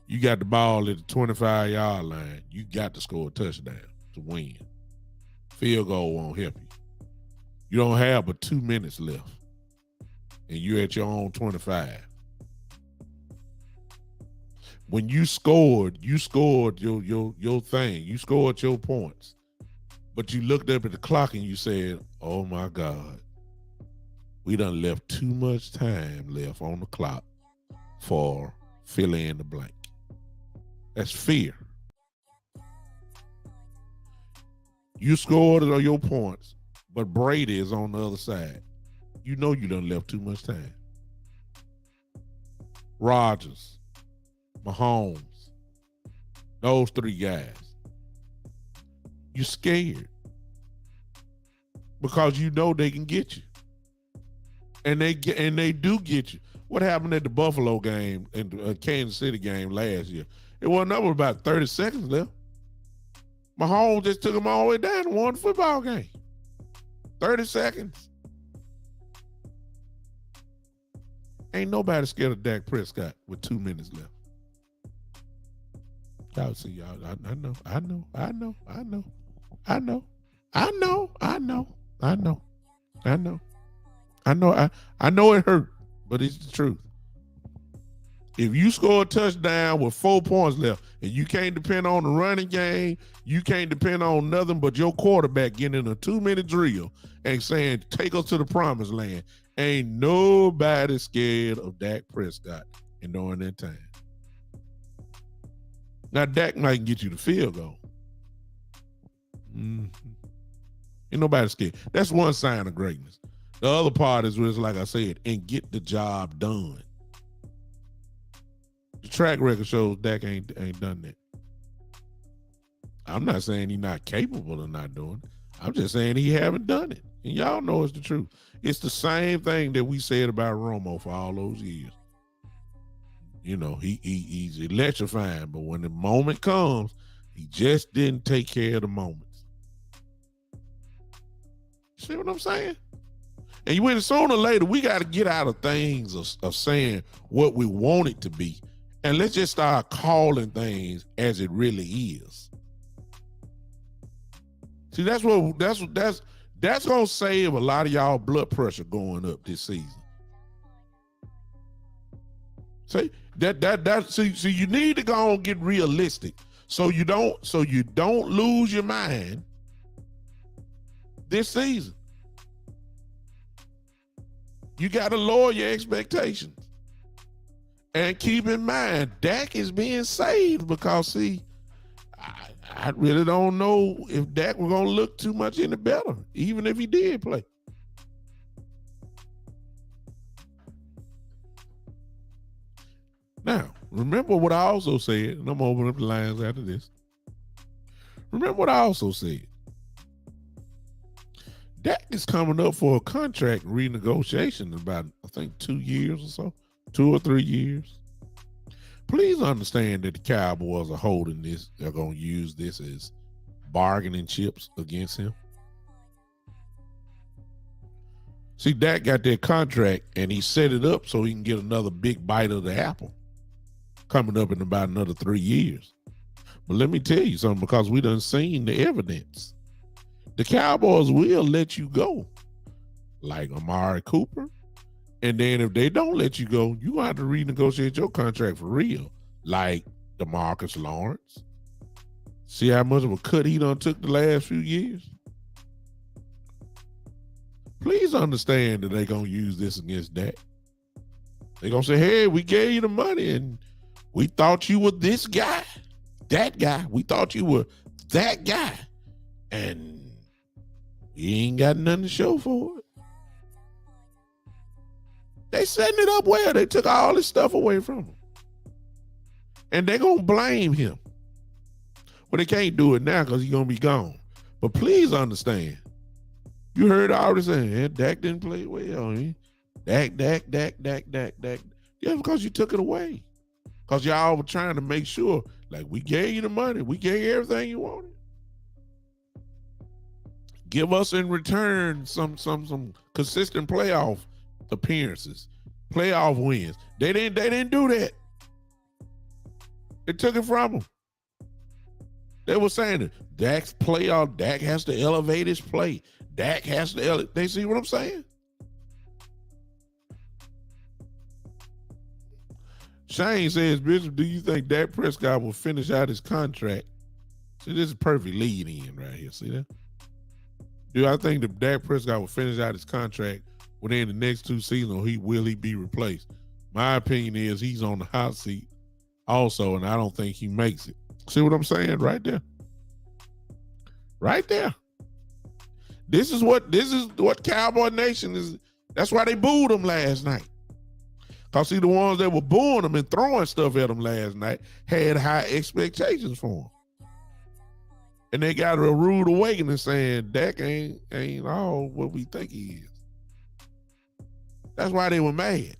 You got the ball at the 25-yard line. You got to score a touchdown to win. Field goal won't help you. You don't have but 2 minutes left, and you're at your own 25. When you scored your thing. You scored your points. But you looked up at the clock and you said, oh my God, we done left too much time left on the clock for fill in the blank. That's fear. You scored on your points, but Brady is on the other side. You know you done left too much time. Rodgers, Mahomes, those three guys. You're scared because you know they can get you, and they do get you. What happened at the Buffalo game and the Kansas City game last year? It wasn't over about 30 seconds left. Mahomes just took them all the way down and won the football game. 30 seconds. Ain't nobody scared of Dak Prescott with 2 minutes left. Y'all see, y'all. I know. I know it hurt, but it's the truth. If you score a touchdown with 4 points left and you can't depend on the running game, you can't depend on nothing but your quarterback getting in a 2-minute drill and saying, take us to the promised land. Ain't nobody scared of Dak Prescott and during that time. Now, Dak might get you the field goal. Ain't nobody scared. That's one sign of greatness. The other part is, like I said, and get the job done. The track record shows Dak ain't done that. I'm not saying he's not capable of not doing it. I'm just saying he haven't done it. And y'all know it's the truth. It's the same thing that we said about Romo for all those years. You know, he's electrifying, but when the moment comes, he just didn't take care of the moments. See what I'm saying? And when sooner or later, we got to get out of things of saying what we want it to be. And let's just start calling things as it really is. See, that's gonna save a lot of y'all blood pressure going up this season. See, so you need to go and get realistic. So you don't lose your mind this season. You got to lower your expectations. And keep in mind, Dak is being saved because, see, I really don't know if Dak was going to look too much any better, even if he did play. Now, remember what I also said, and I'm going to open up the lines after this. Remember what I also said. Dak is coming up for a contract renegotiation in about, I think, 2 years or so. 2 or 3 years. Please understand that the Cowboys are holding this. They're going to use this as bargaining chips against him. See, Dak got that contract, and he set it up so he can get another big bite of the apple coming up in about another 3 years. But let me tell you something, because we done seen the evidence. The Cowboys will let you go, like Amari Cooper. And then if they don't let you go, you have to renegotiate your contract for real, like DeMarcus Lawrence. See how much of a cut he done took the last few years? Please understand that they're going to use this against Dak. They're going to say, hey, we gave you the money and we thought you were this guy, that guy. We thought you were that guy. And we ain't got nothing to show for it. They setting it up well. They took all this stuff away from him. And they're going to blame him. Well, they can't do it now because he's going to be gone. But please understand. You heard I already saying, yeah, Dak didn't play well. Dak. Yeah, because you took it away. Because y'all were trying to make sure, like, we gave you the money. We gave you everything you wanted. Give us in return some consistent playoff appearances, playoff wins. They didn't do that. They took it from them. They were saying that Dak has to elevate his play. Dak has to elevate. They see what I'm saying? Shane says, Bishop, do you think Dak Prescott will finish out his contract? See, this is a perfect lead in right here. See that? Do I think that Dak Prescott will finish out his contract within the next 2 seasons, or will he be replaced? My opinion is he's on the hot seat also, and I don't think he makes it. See what I'm saying right there? Right there. This is what Cowboy Nation is. That's why they booed him last night. Because see, the ones that were booing him and throwing stuff at him last night had high expectations for him. And they got a rude awakening saying Dak ain't all what we think he is. That's why they were mad.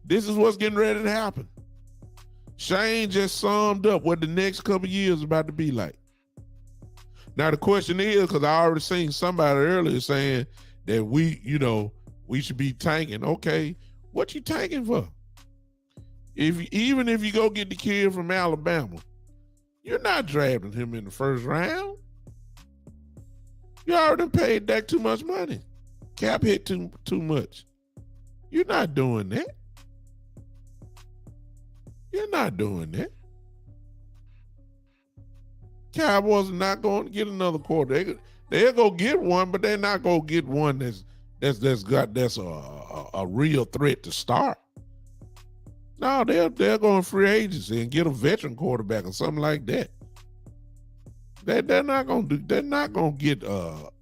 This is what's getting ready to happen. Shane just summed up what the next couple years is about to be like. Now the question is, because I already seen somebody earlier saying that we should be tanking. Okay, what you tanking for? Even if you go get the kid from Alabama, you're not drafting him in the first round. You already paid Dak too much money. Cap hit too much. You're not doing that. You're not doing that. Cowboys are not going to get another quarter. They'll go get one, but they're not going to get one that's a real threat to start. No, they're going free agency and get a veteran quarterback or something like that. They're not going to do. They're not going to get.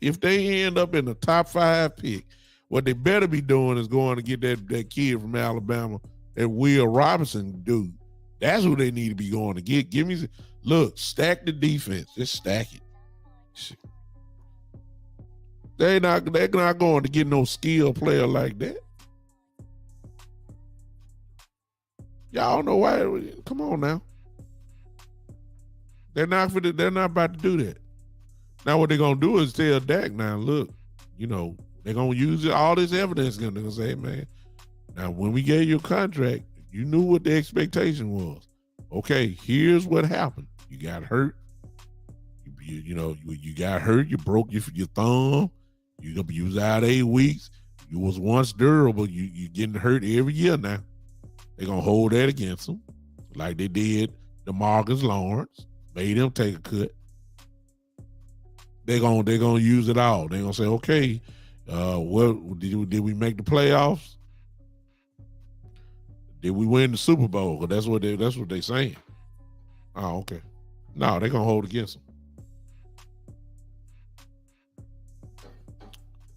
If they end up in the top 5 pick, what they better be doing is going to get that kid from Alabama, that Will Robinson dude. That's who they need to be going to get. Look, stack the defense. Just stack it. Shit. They're not going to get no skilled player like that. Y'all know why. Come on now. They're not about to do that. Now what they're gonna do is tell Dak, now look, they're gonna use all this evidence. They're gonna say, man, now when we gave you a contract, you knew what the expectation was. Okay, here's what happened. You got hurt. You got hurt. You broke your thumb. You gonna be out 8 weeks. You was once durable. You getting hurt every year now. They're gonna hold that against them, like they did DeMarcus Lawrence. Made him take a cut. They're gonna use it all. They're gonna say, okay, what did we make the playoffs? Did we win the Super Bowl? Because that's what they're saying. Oh, okay. No, they're gonna hold against them.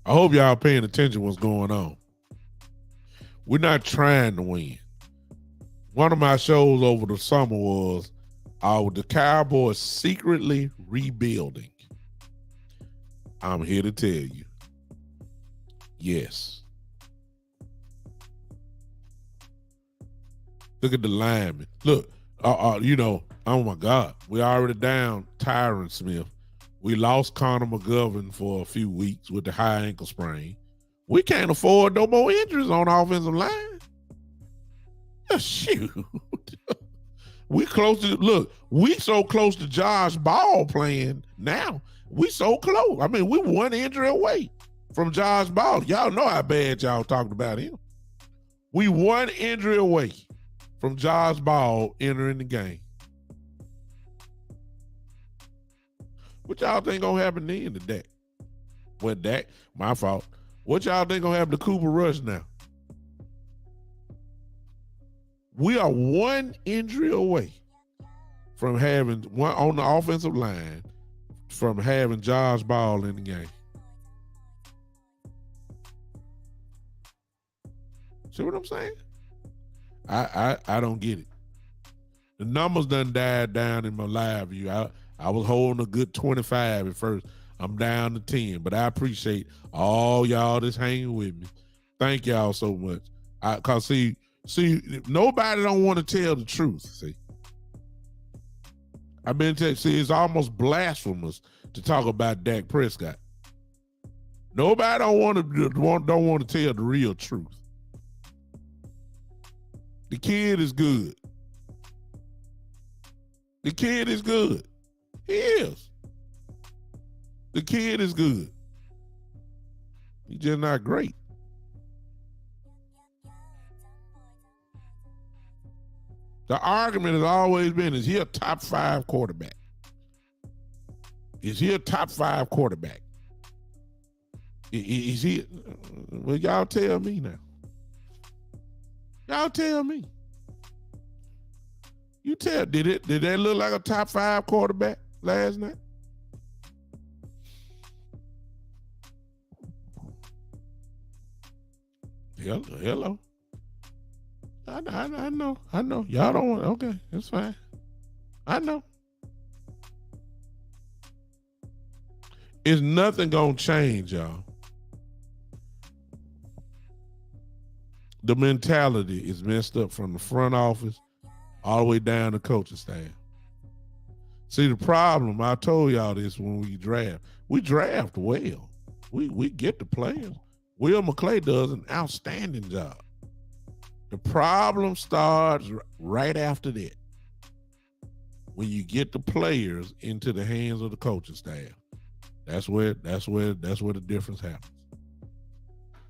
I hope y'all paying attention to what's going on. We're not trying to win. One of my shows over the summer was the Cowboys secretly rebuilding. I'm here to tell you, yes. Look at the linemen. Look, oh my God, we already down Tyron Smith. We lost Connor McGovern for a few weeks with the high ankle sprain. We can't afford no more injuries on the offensive line. Shoot. We so close to Josh Ball playing now. We so close. I mean, we one injury away from Josh Ball. Y'all know how bad y'all talked about him. We one injury away from Josh Ball entering the game. What y'all think gonna happen then to Dak? Well, Dak, my fault. What y'all think gonna happen to Cooper Rush now? We are one injury away from having one on the offensive line, from having Josh Ball in the game. See what I'm saying? I don't get it. The numbers done died down in my live view. I was holding a good 25 at first. I'm down to 10, but I appreciate all y'all that's hanging with me. Thank y'all so much. Cause see, nobody don't want to tell the truth. See, I've been telling. See, it's almost blasphemous to talk about Dak Prescott. Nobody don't want to tell the real truth. The kid is good. The kid is good. He is. The kid is good. He's just not great. The argument has always been, is he a top 5 quarterback? Is he a top 5 quarterback? Is he? Well, y'all tell me now. Y'all tell me. You tell, did that look like a top 5 quarterback last night? Hello. I know. Y'all don't want, okay, it's fine. I know. It's nothing gonna change, y'all. The mentality is messed up from the front office all the way down to coaching staff. See, the problem, I told y'all this when we draft well. We get the players. Will McClay does an outstanding job. The problem starts right after that. When you get the players into the hands of the coaching staff. That's where the difference happens.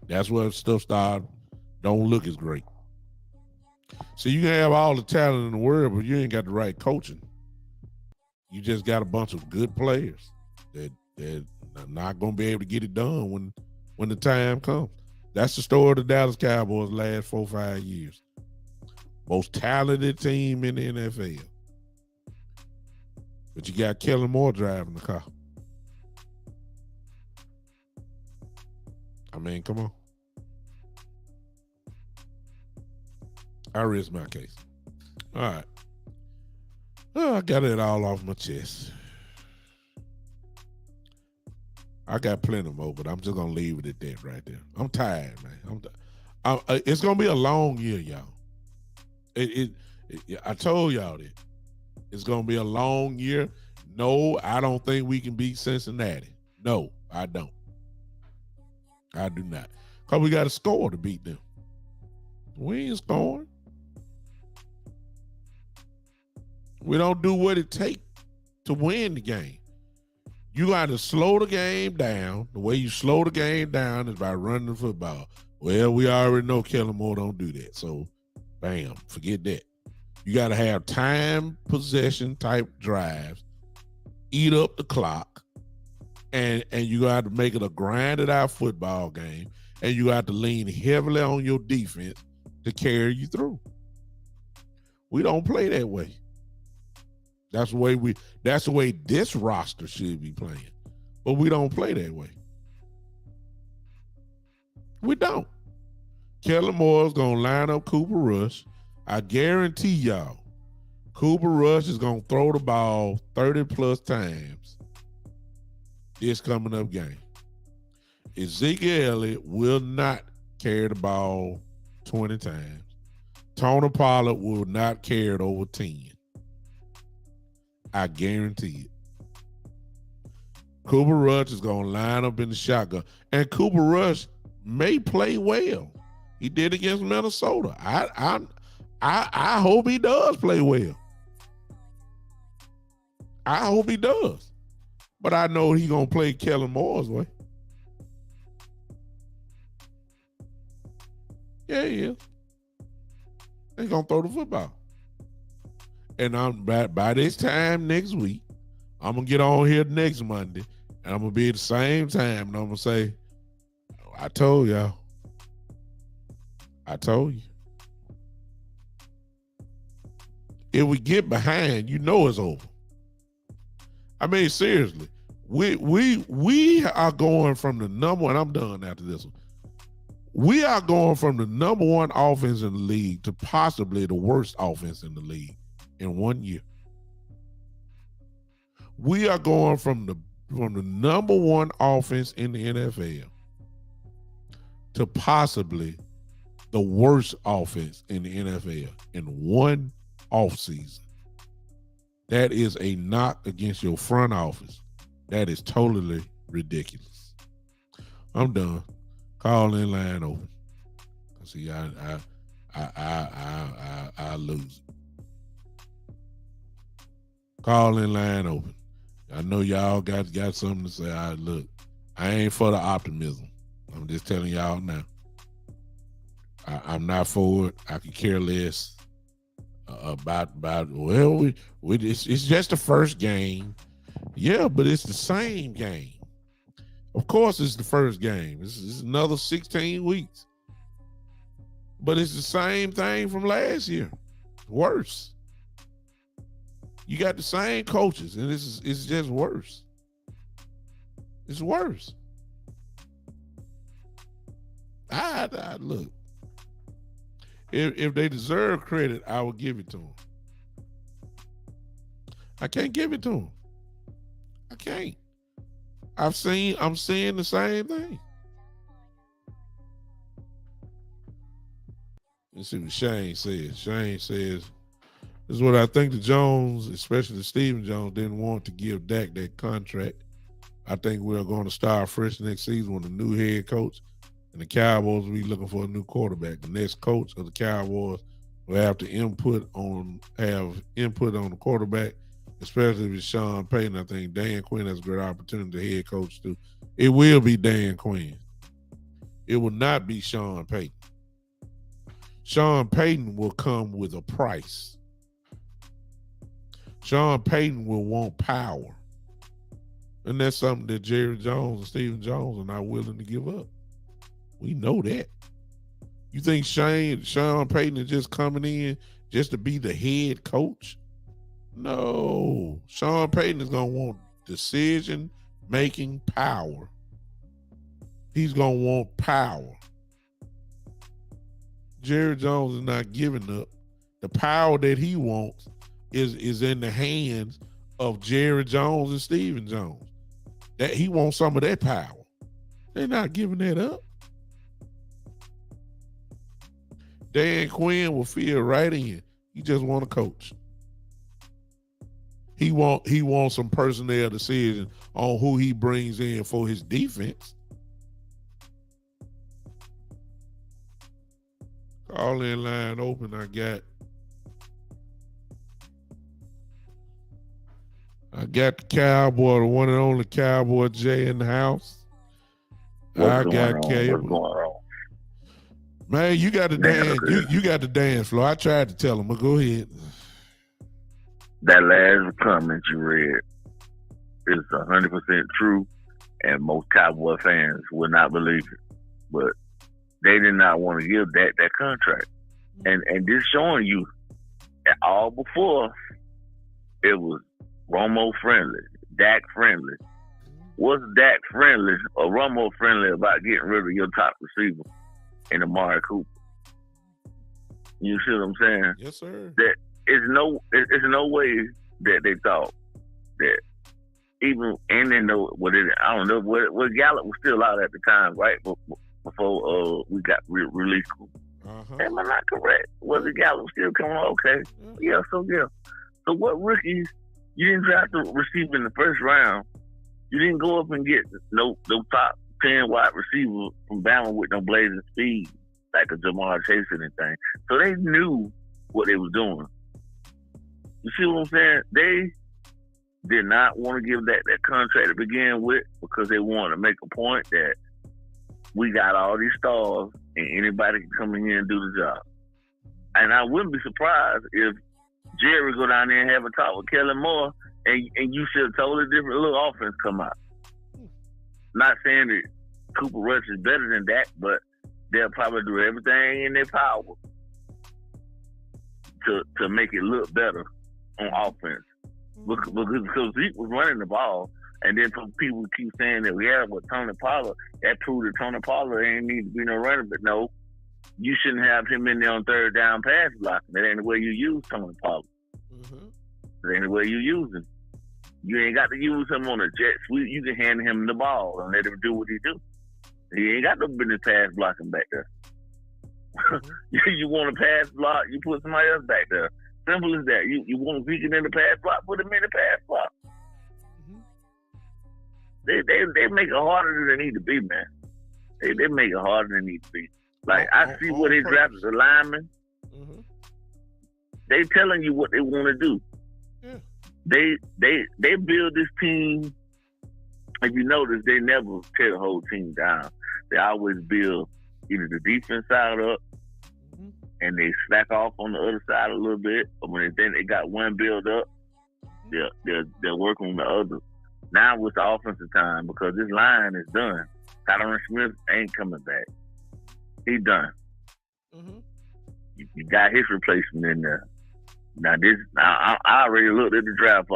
That's where stuff don't look as great. So you can have all the talent in the world, but you ain't got the right coaching. You just got a bunch of good players that are not going to be able to get it done when the time comes. That's the story of the Dallas Cowboys the last 4 or 5 years. Most talented team in the NFL. But you got Kellen Moore driving the car. I mean, come on. I rest my case. All right. Oh, I got it all off my chest. I got plenty more, but I'm just going to leave it at that right there. I'm tired, man. It's going to be a long year, y'all. I told y'all that. It's going to be a long year. No, I don't think we can beat Cincinnati. No, I don't. I do not. Because we got to score to beat them. We ain't scoring. We don't do what it takes to win the game. You got to slow the game down. The way you slow the game down is by running the football. Well, we already know Kellen Moore don't do that. So, bam, forget that. You got to have time possession type drives, eat up the clock, and you got to make it a grinded out football game, and you got to lean heavily on your defense to carry you through. We don't play that way. That's the way this roster should be playing. But we don't play that way. We don't. Kellen Moore's going to line up Cooper Rush. I guarantee y'all, Cooper Rush is going to throw the ball 30-plus times this coming up game. Ezekiel Elliott will not carry the ball 20 times. Tony Pollard will not carry it over 10. I guarantee it. Cooper Rush is going to line up in the shotgun. And Cooper Rush may play well. He did against Minnesota. I hope he does play well. I hope he does. But I know he's going to play Kellen Moore's way. Yeah, he is. He's going to throw the football. And I'm by this time next week, I'm going to get on here next Monday, and I'm going to be at the same time, and I'm going to say, I told y'all. I told you. If we get behind, you know it's over. I mean, seriously, we are going from the number one. I'm done after this one. We are going from the number one offense in the league to possibly the worst offense in the league in 1 year. We are going from the number one offense in the NFL to possibly the worst offense in the NFL in one offseason. That is a knock against your front office. That is totally ridiculous. I'm done. Call in line open. See, I lose. Call in line open. I know y'all got something to say. Look, I ain't for the optimism. I'm just telling y'all now. I'm not for it. I could care less. about well, it's just the first game. Yeah, but it's the same game. Of course, it's the first game. It's another 16 weeks, but it's the same thing from last year. Worse. You got the same coaches, and it's just worse. It's worse. I look. If they deserve credit, I will give it to them. I can't give it to them. I can't. I'm seeing the same thing. Let's see what Shane says. Shane says, this is what I think the Jones, especially Stephen Jones, didn't want to give Dak that contract. I think we're going to start fresh next season with a new head coach, and the Cowboys will be looking for a new quarterback. The next coach of the Cowboys will have input on the quarterback, especially if it's Sean Payton. I think Dan Quinn has a great opportunity to head coach too. It will be Dan Quinn. It will not be Sean Payton. Sean Payton will come with a price. Sean Payton will want power. And that's something that Jerry Jones and Stephen Jones are not willing to give up. We know that. You think Sean Payton is just coming in just to be the head coach? No. Sean Payton is going to want decision-making power. He's going to want power. Jerry Jones is not giving up. The power that he wants is in the hands of Jerry Jones and Stephen Jones. That he wants some of that power. They're not giving that up. Dan Quinn will feel right in. He just want a coach. He wants some personnel decision on who he brings in for his defense. Call in line open. I got the Cowboy, the one and only Cowboy Jay in the house. What's going on? Man, you got the dance. You got the dance floor. I tried to tell him, but go ahead. That last comment you read is 100% true, and most Cowboy fans will not believe it. But they did not want to give that contract, and this showing you that all before it was Romo friendly, Dak friendly. What's Dak friendly or Romo friendly about getting rid of your top receiver in Amari Cooper? You see what I'm saying? Yes, sir. That it's no way that they thought that even, and they know what it. I don't know what Gallup was still out at the time, right? Before we got released. Am I not correct? Was it Gallup still coming? Okay, yeah. So what rookies? You didn't draft the receiver in the first round. You didn't go up and get no top 10 wide receiver from Bama with no blazing speed like a Jamar Chase or anything. So they knew what they was doing. You see what I'm saying? They did not want to give that contract to begin with because they wanted to make a point that we got all these stars and anybody can come in here and do the job. And I wouldn't be surprised if Jerry go down there and have a talk with Kellen Moore and you see a totally different little offense come out. Not saying that Cooper Rush is better than that, but they'll probably do everything in their power to make it look better on offense. Because he was running the ball, and then people keep saying that we had with Tony Pollard, that proved that Tony Pollard ain't need to be no runner, but no, you shouldn't have him in there on third down pass blocking. That ain't the way you use Tony Pollard. That ain't the way you use him. You ain't got to use him on a jet sweep. You can hand him the ball and let him do what he do. He ain't got no business pass blocking back there. You want a pass block, you put somebody else back there. Simple as that. You want to weaken in the pass block, put him in the pass block. They make it harder than they need to be, man. They make it harder than they need to be. Like, I see where they drafted the linemen. They telling you what they want to do. They build this team. If you notice, they never tear the whole team down. They always build either the defense side up and they slack off on the other side a little bit. But when they think they got one build up, they'll work on the other. Now it's the offensive time because this line is done. Tyron Smith ain't coming back. He done. Mm-hmm. You got his replacement in there. Now I already looked at the draft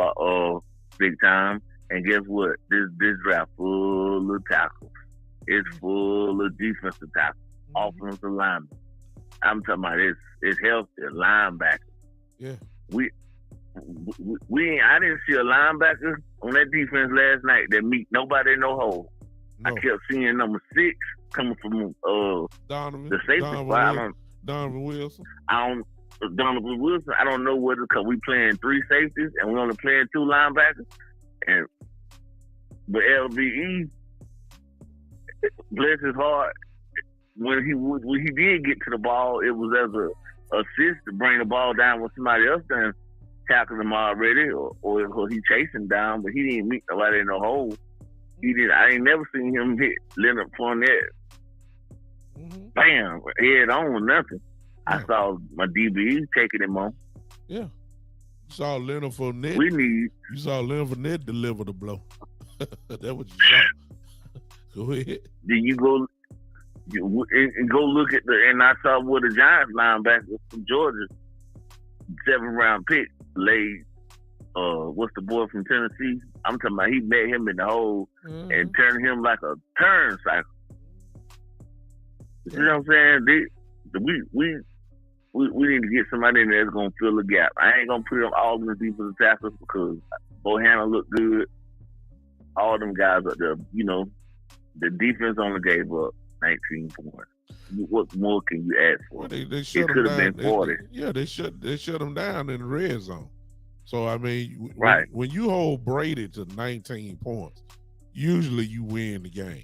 big time, and guess what? This draft full of tackles. It's full of defensive tackles, offensive linemen. I'm talking about it's healthy linebackers. Yeah. I didn't see a linebacker on that defense last night that meet nobody in no hole. No. I kept seeing number 6 coming from Donovan, the safety spot. Donovan Wilson. Donovan Wilson. I don't know whether because we playing 3 safeties and we only playing 2 linebackers. But LVE, bless his heart, when he did get to the ball, it was as a assist to bring the ball down when somebody else done tackled him already, or he chased him down, but he didn't meet nobody in the hole. He did. I ain't never seen him hit Leonard Fournette. Bam, head on, nothing. Yeah. I saw my DBE taking him on. Yeah. You saw Leonard Fournette. You saw Leonard Fournette deliver the blow. That's what you saw. Go ahead. Then you go look at and I saw where the Giants linebacker from Georgia, 7th round pick, laid. What's the boy from Tennessee? I'm talking about he met him in the hole and turned him like a turn cycle. You know what I'm saying? We need to get somebody in there that's gonna fill the gap. I ain't gonna put them all in the defensive tackles because Bohanna looked good. All them guys up there, you know, the defense only gave up 19 points. What more can you ask for? Well, they it could have been 40. They shut them down in the red zone. So I mean, right. when you hold Brady to 19 points, usually you win the game.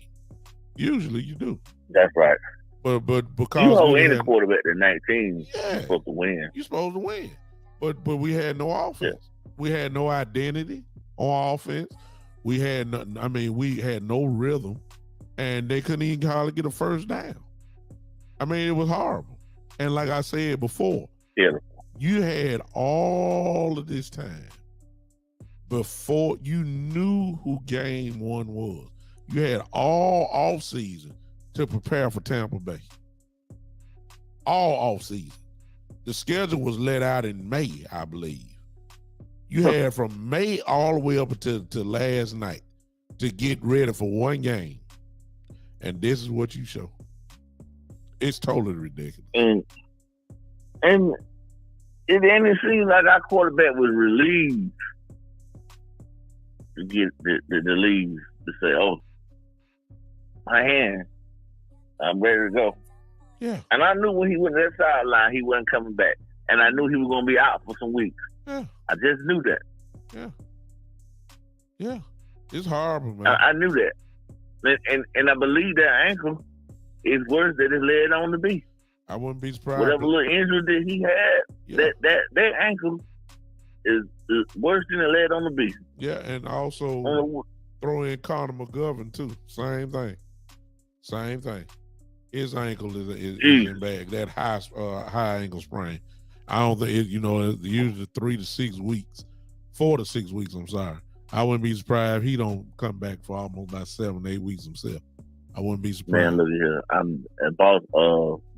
Usually you do. That's right. But because you hold any quarterback to 19, you're supposed to win. You're supposed to win. But we had no offense. Yeah. We had no identity on offense. We had no rhythm, and they couldn't even hardly get a first down. I mean, it was horrible. And like I said before, you had all of this time before you knew who game 1 was. You had all off season to prepare for Tampa Bay. All off season. The schedule was let out in May, I believe. You had from May all the way up to last night to get ready for one game. And this is what you show. It's totally ridiculous. And it seemed like our quarterback was relieved to get the leads to say, "Oh, my hand, I'm ready to go." Yeah. And I knew when he went to that sideline, he wasn't coming back, and I knew he was going to be out for some weeks. Yeah. I just knew that. Yeah. Yeah. It's horrible, man. I knew that, and I believe that ankle is worse than it led on to be. I wouldn't be surprised. Whatever little injury that he had, that ankle is worse than it led on to be. Yeah, and also throw in Connor McGovern too. Same thing. His ankle is in bad. That high ankle sprain. I don't think it's usually 3 to 6 weeks, 4 to 6 weeks. I'm sorry. I wouldn't be surprised if he don't come back for almost about 7, 8 weeks himself. I wouldn't be surprised. Man, look here. I'm about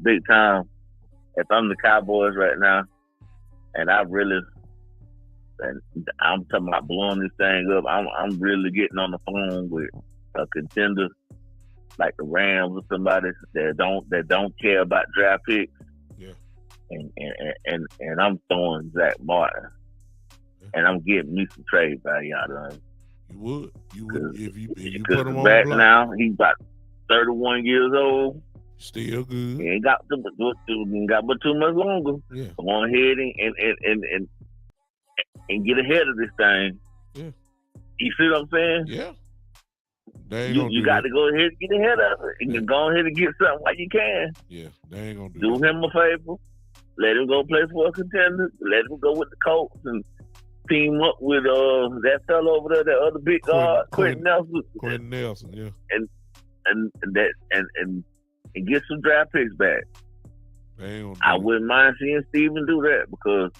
big time. If I'm the Cowboys right now, and I'm talking about blowing this thing up, I'm really getting on the phone with a contender like the Rams or somebody that don't care about draft picks. Yeah. And I'm throwing Zach Martin. Yeah. And I'm getting me some trade value out of him. You would if you put him on back the block. now. He's about 31 years old. Still good. He ain't got but too much longer. Yeah. Go ahead and get ahead of this thing. Yeah. You see what I'm saying? Yeah. You got to go ahead and get ahead of it. You can go ahead and get something while you can. Yeah, they ain't gonna do him a favor. Let him go play for a contender. Let him go with the Colts and team up with that fellow over there, that other big guard, Quentin Nelson. Quentin Nelson, yeah. And get some draft picks back. They ain't I gonna do it. wouldn't mind seeing Steven do that because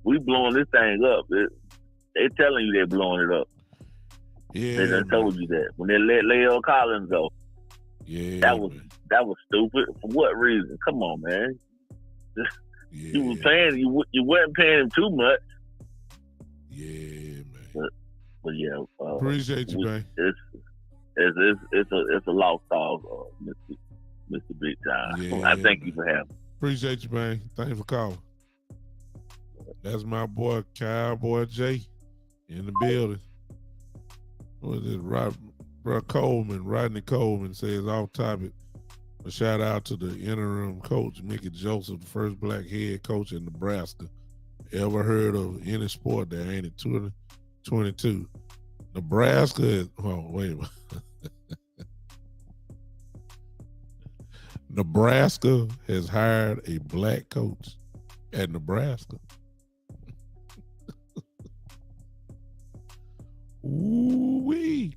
we blowing this thing up. They telling you they're blowing it up. They Yeah, done told man. you that when they let Leo Collins go. Yeah, That was man. that was stupid. For what reason? Come on, man. You were Yeah, paying. You weren't paying him too much. yeah, man. But yeah, Appreciate you, man. it's a lost cause, Mr. Big Time. I Yeah, thank you man. for having. Appreciate you, man. Thanks for calling. That's my boy Cowboy J in the building. What is it? Rodney Coleman says off topic. A shout out to the interim coach, Mickey Joseph, the first black head coach in Nebraska. Ever heard of any sport that ain't at 2022? Nebraska is, oh, wait a minute. Nebraska has hired a black coach at Nebraska. Ooh-wee.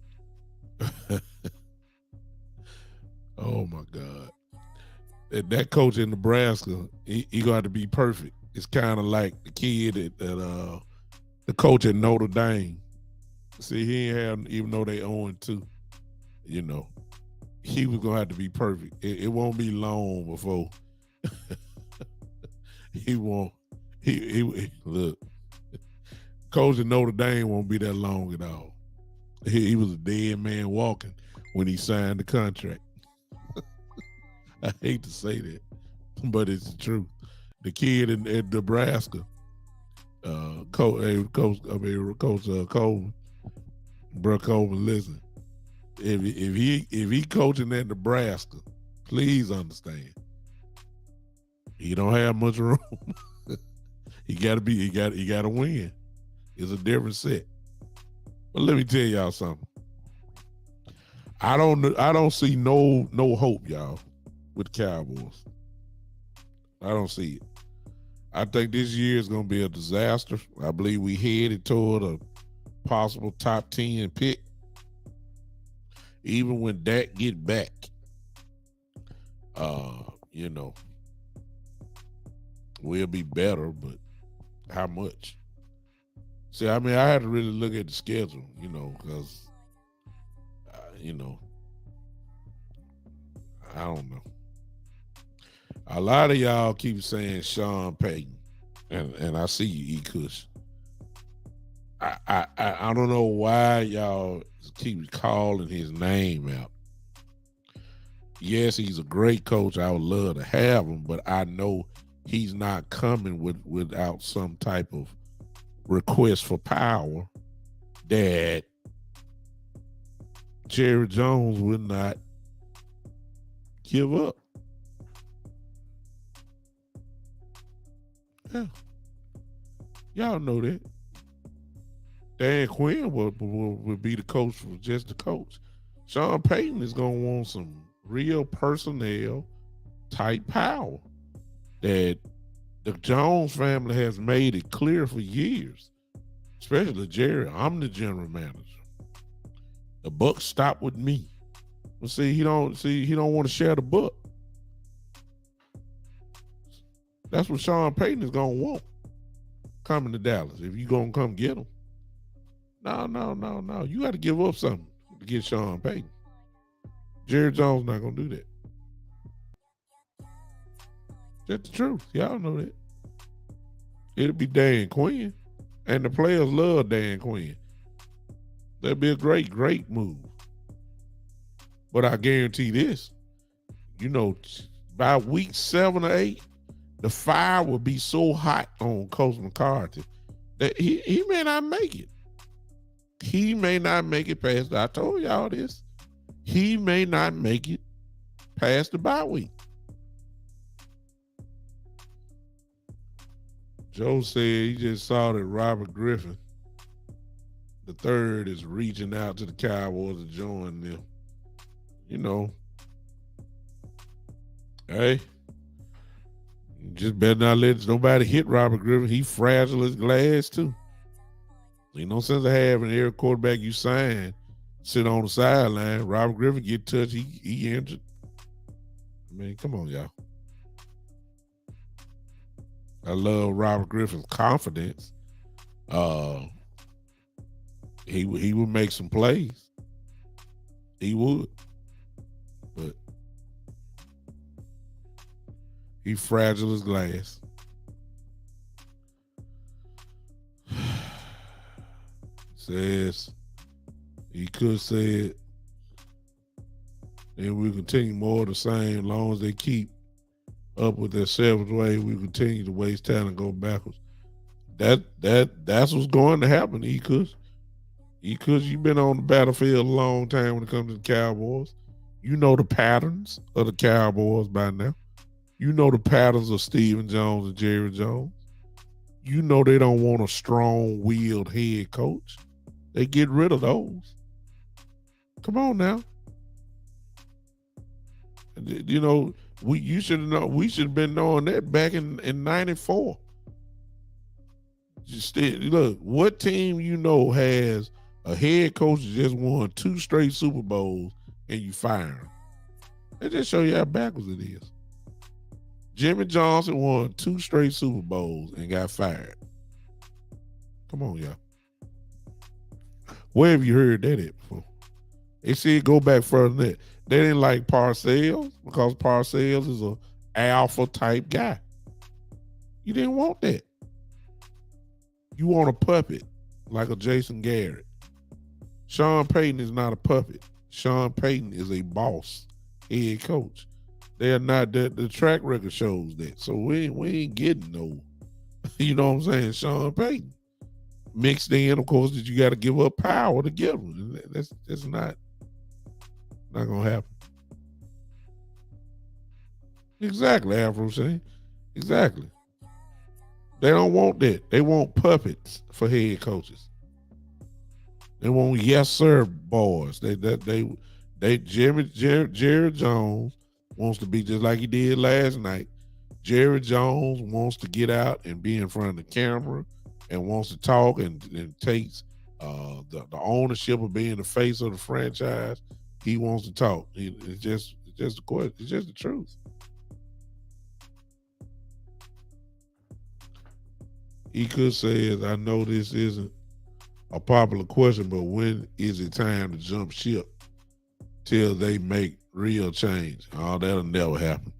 Oh, my God. That coach in Nebraska, he going to have to be perfect. It's kind of like the kid that the coach at Notre Dame. See, he ain't have, even though they own two, you know, he was gonna have to be perfect. It won't be long before he won't. He look, coach at Notre Dame won't be that long at all. He was a dead man walking when he signed the contract. I hate to say that, but it's the truth. The kid in Nebraska, Coach Coleman, Bro Coleman, listen. If he coaching at Nebraska, please understand, he don't have much room. he gotta win. It's a different set. But let me tell y'all something. I don't see no hope, y'all, with the Cowboys. I don't see it. I think this year is gonna be a disaster. I believe we headed toward a possible top 10 pick. Even when Dak get back, you know, we'll be better, but how much? See, I mean, I had to really look at the schedule, you know, because, you know, I don't know. A lot of y'all keep saying Sean Payton, and I see you, E. Kush. I don't know why y'all keep calling his name out. Yes, he's a great coach. I would love to have him, but I know he's not coming without some type of request for power that Jerry Jones would not give up. Yeah. Y'all know that. Dan Quinn would be the coach for just the coach. Sean Payton is going to want some real personnel type power that the Jones family has made it clear for years, especially Jerry. I'm the general manager. The buck stopped with me. But he don't want to share the buck. That's what Sean Payton is gonna want coming to Dallas. If you gonna come get him, no. You got to give up something to get Sean Payton. Jerry Jones not gonna do that. That's the truth. Y'all know that. It'll be Dan Quinn, and the players love Dan Quinn. That'd be a great move. But I guarantee this, you know, by week 7 or 8, the fire will be so hot on Coach McCarthy that he may not make it. He may not make it past, I told y'all this, he may not make it past the bye week. Joe said he just saw that Robert Griffin III is reaching out to the Cowboys to join them. You know, hey, just better not let nobody hit Robert Griffin. He fragile as glass too. Ain't no sense of having every quarterback you sign sit on the sideline. Robert Griffin get touched, he injured. I mean, come on, y'all. I love Robert Griffin's confidence. He would make some plays. He would, but he's fragile as glass. Says he could say it, and we continue more of the same. As long as they keep up with their seventh way, we continue to waste talent and go backwards. That's what's going to happen, because you've been on the battlefield a long time when it comes to the Cowboys. You know the patterns of the Cowboys by now. You know the patterns of Stephen Jones and Jerry Jones. You know they don't want a strong-willed head coach. They get rid of those. Come on now. You know, we should have been knowing that back in '94. Look, what team you know has a head coach that just won 2 straight Super Bowls and you fire him? That just show you how backwards it is. Jimmy Johnson won 2 straight Super Bowls and got fired. Come on, y'all. Where have you heard that at before? They said go back further than that. They didn't like Parcells because Parcells is a alpha type guy. You didn't want that. You want a puppet like a Jason Garrett. Sean Payton is not a puppet. Sean Payton is a boss head coach. They are not that. The track record shows that. So we ain't getting no, you know what I'm saying, Sean Payton. Mixed in, of course, that you got to give up power to get them. That's not gonna happen. Exactly, Afro saying. Exactly. They don't want that. They want puppets for head coaches. They want yes sir boys. Jerry Jones wants to be just like he did last night. Jerry Jones wants to get out and be in front of the camera and wants to talk and takes the ownership of being the face of the franchise. He wants to talk. It's just the question. It's just the truth. He could say, I know this isn't a popular question, but when is it time to jump ship till they make real change? Oh, that'll never happen.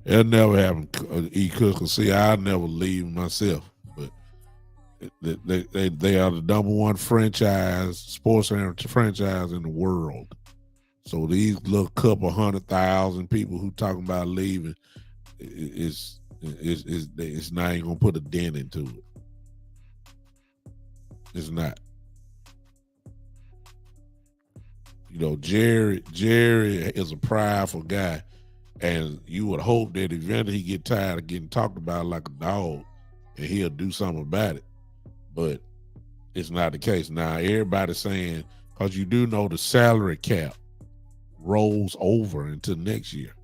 It'll never happen. E. Cook, see, I'll never leave myself, but they are the number one franchise, sports franchise in the world. So these little couple 100,000 people who talking about leaving, it's not even gonna put a dent into it. It's not. You know, Jerry is a prideful guy, and you would hope that eventually he get tired of getting talked about like a dog, and he'll do something about it. But it's not the case. Now everybody's saying, because you do know the salary cap rolls over into next year.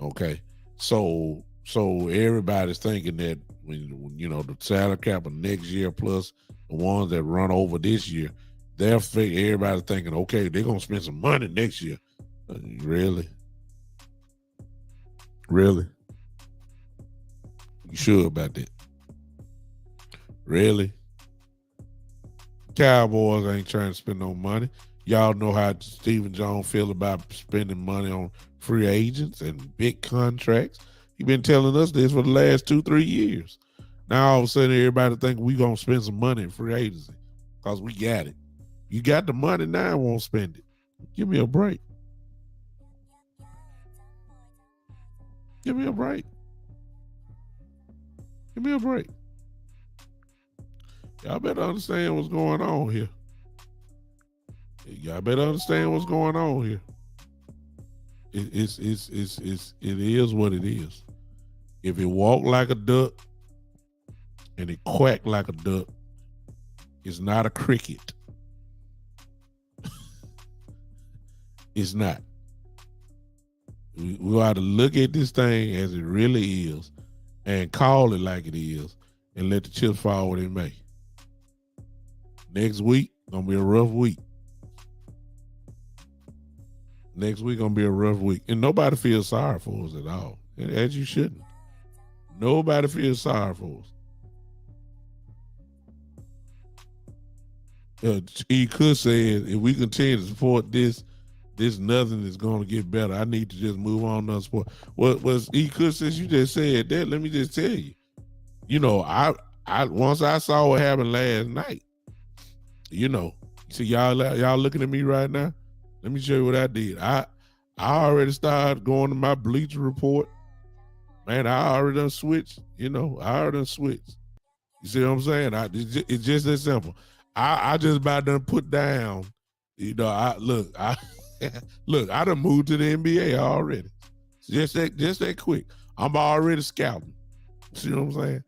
Okay, so everybody's thinking that when you know the salary cap of next year plus the ones that run over this year, everybody's thinking, okay, they're gonna spend some money next year. Really? You sure about that? Really? Cowboys ain't trying to spend no money. Y'all know how Stephen Jones feel about spending money on free agents and big contracts. He been telling us this for the last 2-3 years. Now all of a sudden everybody think we gonna spend some money in free agency because we got it. You got the money now, won't spend it. Give me a break. Give me a break. Give me a break. Y'all better understand what's going on here. Y'all better understand what's going on here. It is what it is. If it walk like a duck and it quack like a duck, it's not a cricket. It's not. We ought to look at this thing as it really is and call it like it is and let the chips fall where they may. Next week, gonna be a rough week. Next week gonna be a rough week. And nobody feels sorry for us at all. As you shouldn't. Nobody feels sorry for us. E. Cook said, if we continue to support this nothing is going to get better. I need to just move on to sport. What was E. Cook, since you just said that, let me just tell you, I once I saw what happened last night, see y'all looking at me right now. Let me show you what I did. I already started going to my Bleacher Report. Man, I already done switched. I already done switched. You see what I'm saying? It's just that simple. I just about done put down. I done moved to the NBA already. Just that quick. I'm already scouting. See what I'm saying?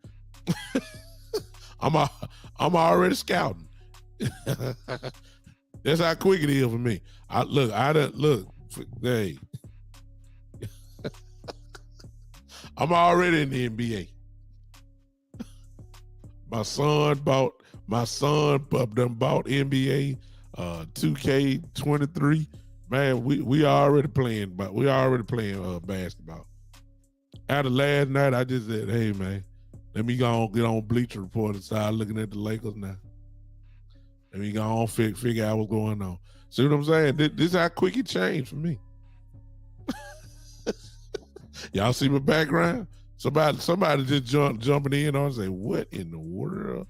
I'm already scouting. That's how quick it is for me. Hey. I'm already in the NBA. My son bought NBA 2K23. Man, we already playing, but we already playing basketball. After last night, I just said, hey man, let me go on, get on Bleacher Report and start looking at the Lakers now. Let me go on figure out what's going on. See what I'm saying? This is how quick it changed for me. Y'all see my background? Somebody just jumping in on and say, what in the world?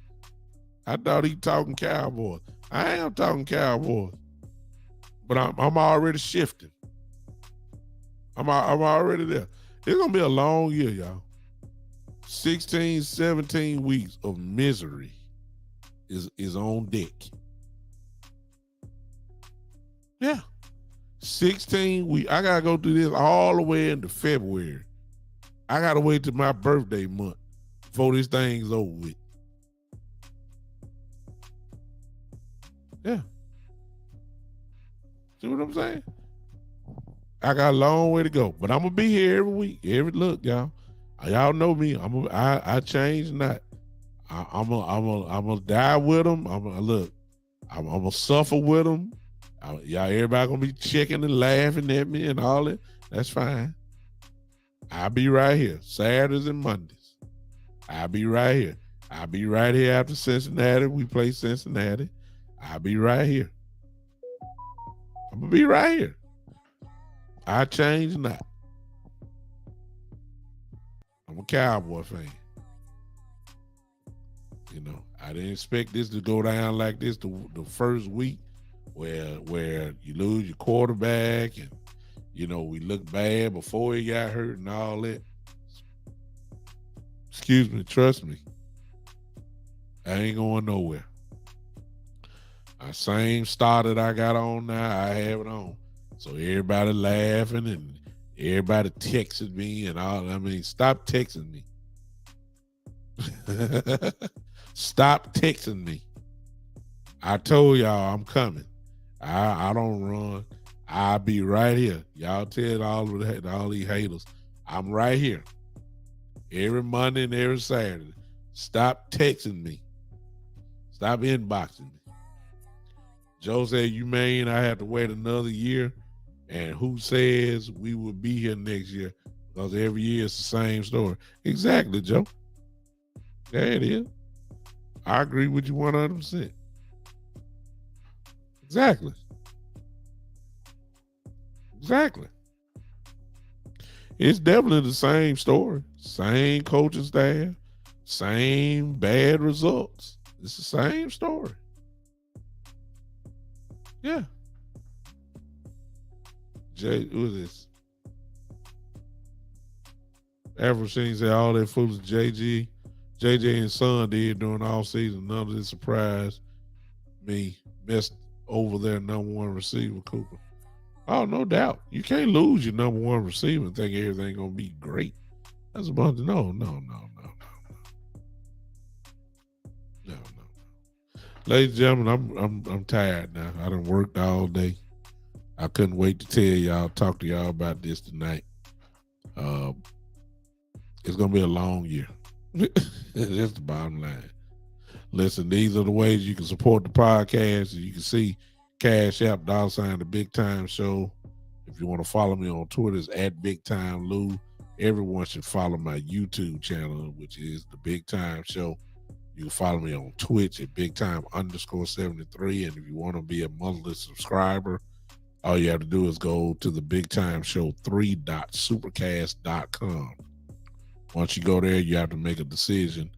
I thought he talking Cowboys. I am talking Cowboys. But I'm already shifting. I'm already there. It's going to be a long year, y'all. 16, 17 weeks of misery is on deck. Yeah. 16 weeks. I got to go through this all the way into February. I got to wait till my birthday month before this thing's over with. Yeah. See what I'm saying? I got a long way to go, but I'm going to be here every week. Look, y'all. Y'all know me. I change not. I'm gonna die with them. I'm gonna suffer with them. Y'all, everybody gonna be checking and laughing at me and all that. That's fine. I'll be right here Saturdays and Mondays. I'll be right here. I'll be right here after Cincinnati. We play Cincinnati. I'll be right here. I'm gonna be right here. I change not. I'm a Cowboy fan. I didn't expect this to go down like this the first week where you lose your quarterback and, we look bad before he got hurt and all that. Excuse me, trust me. I ain't going nowhere. My same star that I got on now, I have it on. So everybody laughing and everybody texting me and all. Stop texting me. Stop texting me. I told y'all I'm coming. I don't run. I'll be right here. Y'all tell all these haters, I'm right here. Every Monday and every Saturday. Stop texting me. Stop inboxing me. Joe said, you mean I have to wait another year? And who says we will be here next year? Because every year it's the same story. Exactly, Joe. There it is. I agree with you 100%. Exactly. It's definitely the same story. Same coaching staff. Same bad results. It's the same story. Yeah. Who is this? Everson said all that foolish JJ and Son did during all season. None of this surprised me. Messed over their number one receiver, Cooper. Oh, no doubt. You can't lose your number one receiver and think everything's gonna be great. That's a bunch of no. Ladies and gentlemen, I'm tired now. I done worked all day. I couldn't wait to tell y'all, talk to y'all about this tonight. It's gonna be a long year. That's the bottom line. Listen, these are the ways you can support the podcast. You can see Cash App, $, the Big Time Show. If you want to follow me on Twitter, it's @BigTimeLou. everyone should follow my YouTube channel, which is the Big Time Show. You can follow me on Twitch at BigTime_73. And if you want to be a monthly subscriber, all you have to do is go to the Big Time Show 3.supercast.com. Once you go there, you have to make a decision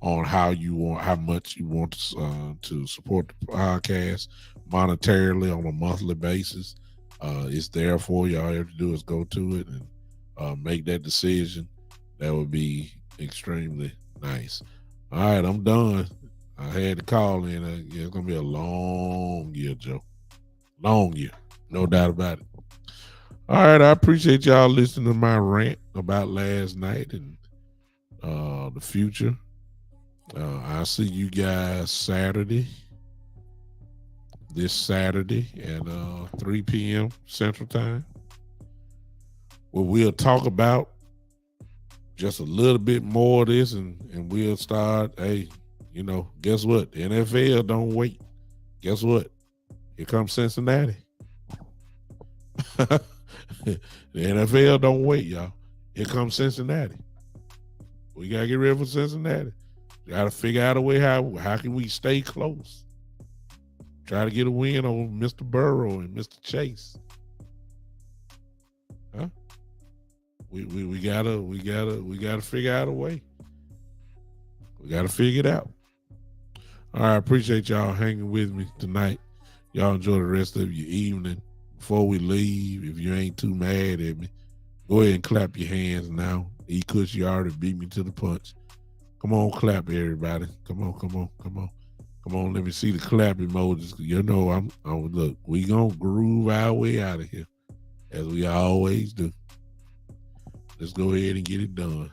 on how much you want to support the podcast monetarily on a monthly basis. It's there for you. All you have to do is go to it and make that decision. That would be extremely nice. All right, I'm done. I had to call in. It's going to be a long year, Joe. Long year. No doubt about it. All right, I appreciate y'all listening to my rant about last night and the future. I'll see you guys this Saturday at 3 p.m. Central Time, where we'll talk about just a little bit more of this, and we'll start, hey, guess what? The NFL don't wait. Guess what? Here comes Cincinnati. The NFL don't wait, y'all. Here comes Cincinnati. We got to get ready for Cincinnati. We got to figure out a way how can we stay close. Try to get a win over Mr. Burrow and Mr. Chase. Huh? We gotta figure out a way. We gotta figure it out. All right, I appreciate y'all hanging with me tonight. Y'all enjoy the rest of your evening. Before we leave, if you ain't too mad at me, go ahead and clap your hands now. E-Kush, you already beat me to the punch. Come on, clap, everybody. Come on, let me see the clap emojis. I'm look, we gonna groove our way out of here, as we always do. Let's go ahead and get it done.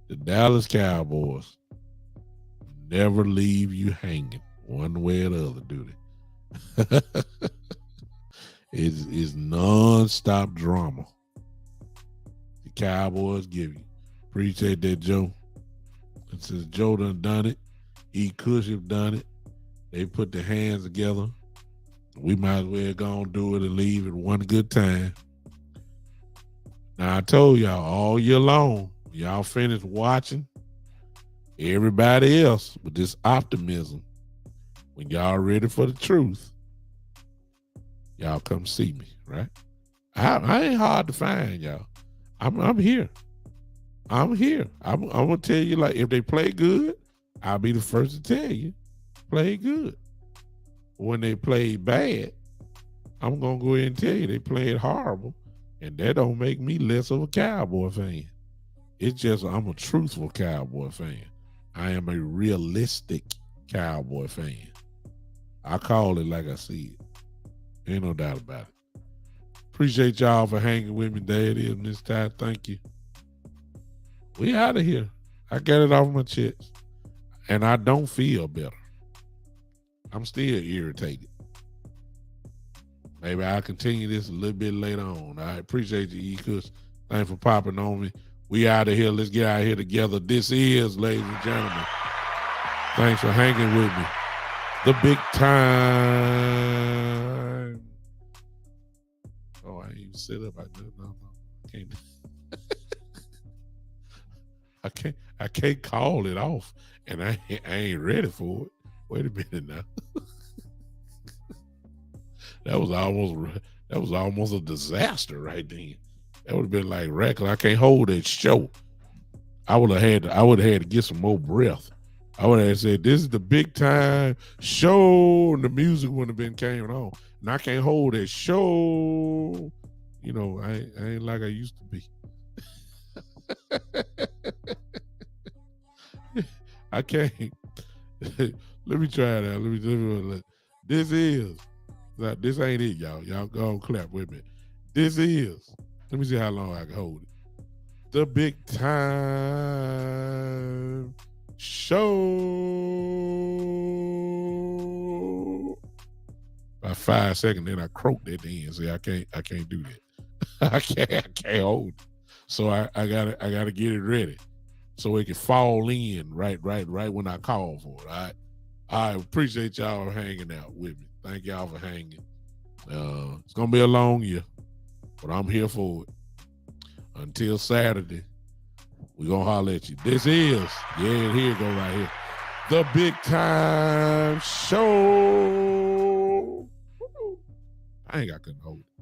The Dallas Cowboys never leave you hanging one way or the other, do they? It's non-stop drama. The Cowboys give you. Appreciate that, Joe. And since Joe done it, E-Kush have done it. They put their hands together. We might as well go and do it and leave at one good time. Now, I told y'all all year long, y'all finished watching everybody else with this optimism. When y'all ready for the truth, y'all come see me, right? I ain't hard to find, y'all. I'm here. I'm here. I'm gonna tell you, like, if they play good, I'll be the first to tell you, play good. When they play bad, I'm gonna go ahead and tell you they played horrible, and that don't make me less of a Cowboy fan. It's just I'm a truthful Cowboy fan. I am a realistic Cowboy fan. I call it like I see it. Ain't no doubt about it. Appreciate y'all for hanging with me. There it is, Miss Ty. Thank you. We out of here. I got it off my chest. And I don't feel better. I'm still irritated. Maybe I'll continue this a little bit later on. I appreciate you, E-Kush. Thanks for popping on me. We out of here. Let's get out of here together. This is, ladies and gentlemen, thanks for hanging with me. The Big Time. Oh, I ain't even sit up. No. I can't. I can't call it off, and I ain't ready for it. Wait a minute now. That was almost a disaster right then. That would have been like reckless. I can't hold that show. I would have had to get some more breath. I would have said, "This is the Big Time Show," and the music wouldn't have been came on. And I can't hold that show. I ain't like I used to be. I can't. Let me try it out. This ain't it, y'all. Y'all go and clap with me. This is. Let me see how long I can hold it. The Big Time Show. About 5 seconds, then I croaked at the end. See, I can't do that. I can't hold it. So I gotta get it ready so it can fall in right when I call for it. All right. I appreciate y'all hanging out with me. Thank y'all for hanging. It's gonna be a long year, but I'm here for it. Until Saturday, we're going to holler at you. This is, here it go right here, the Big Time Show. I ain't got couldn't hold it.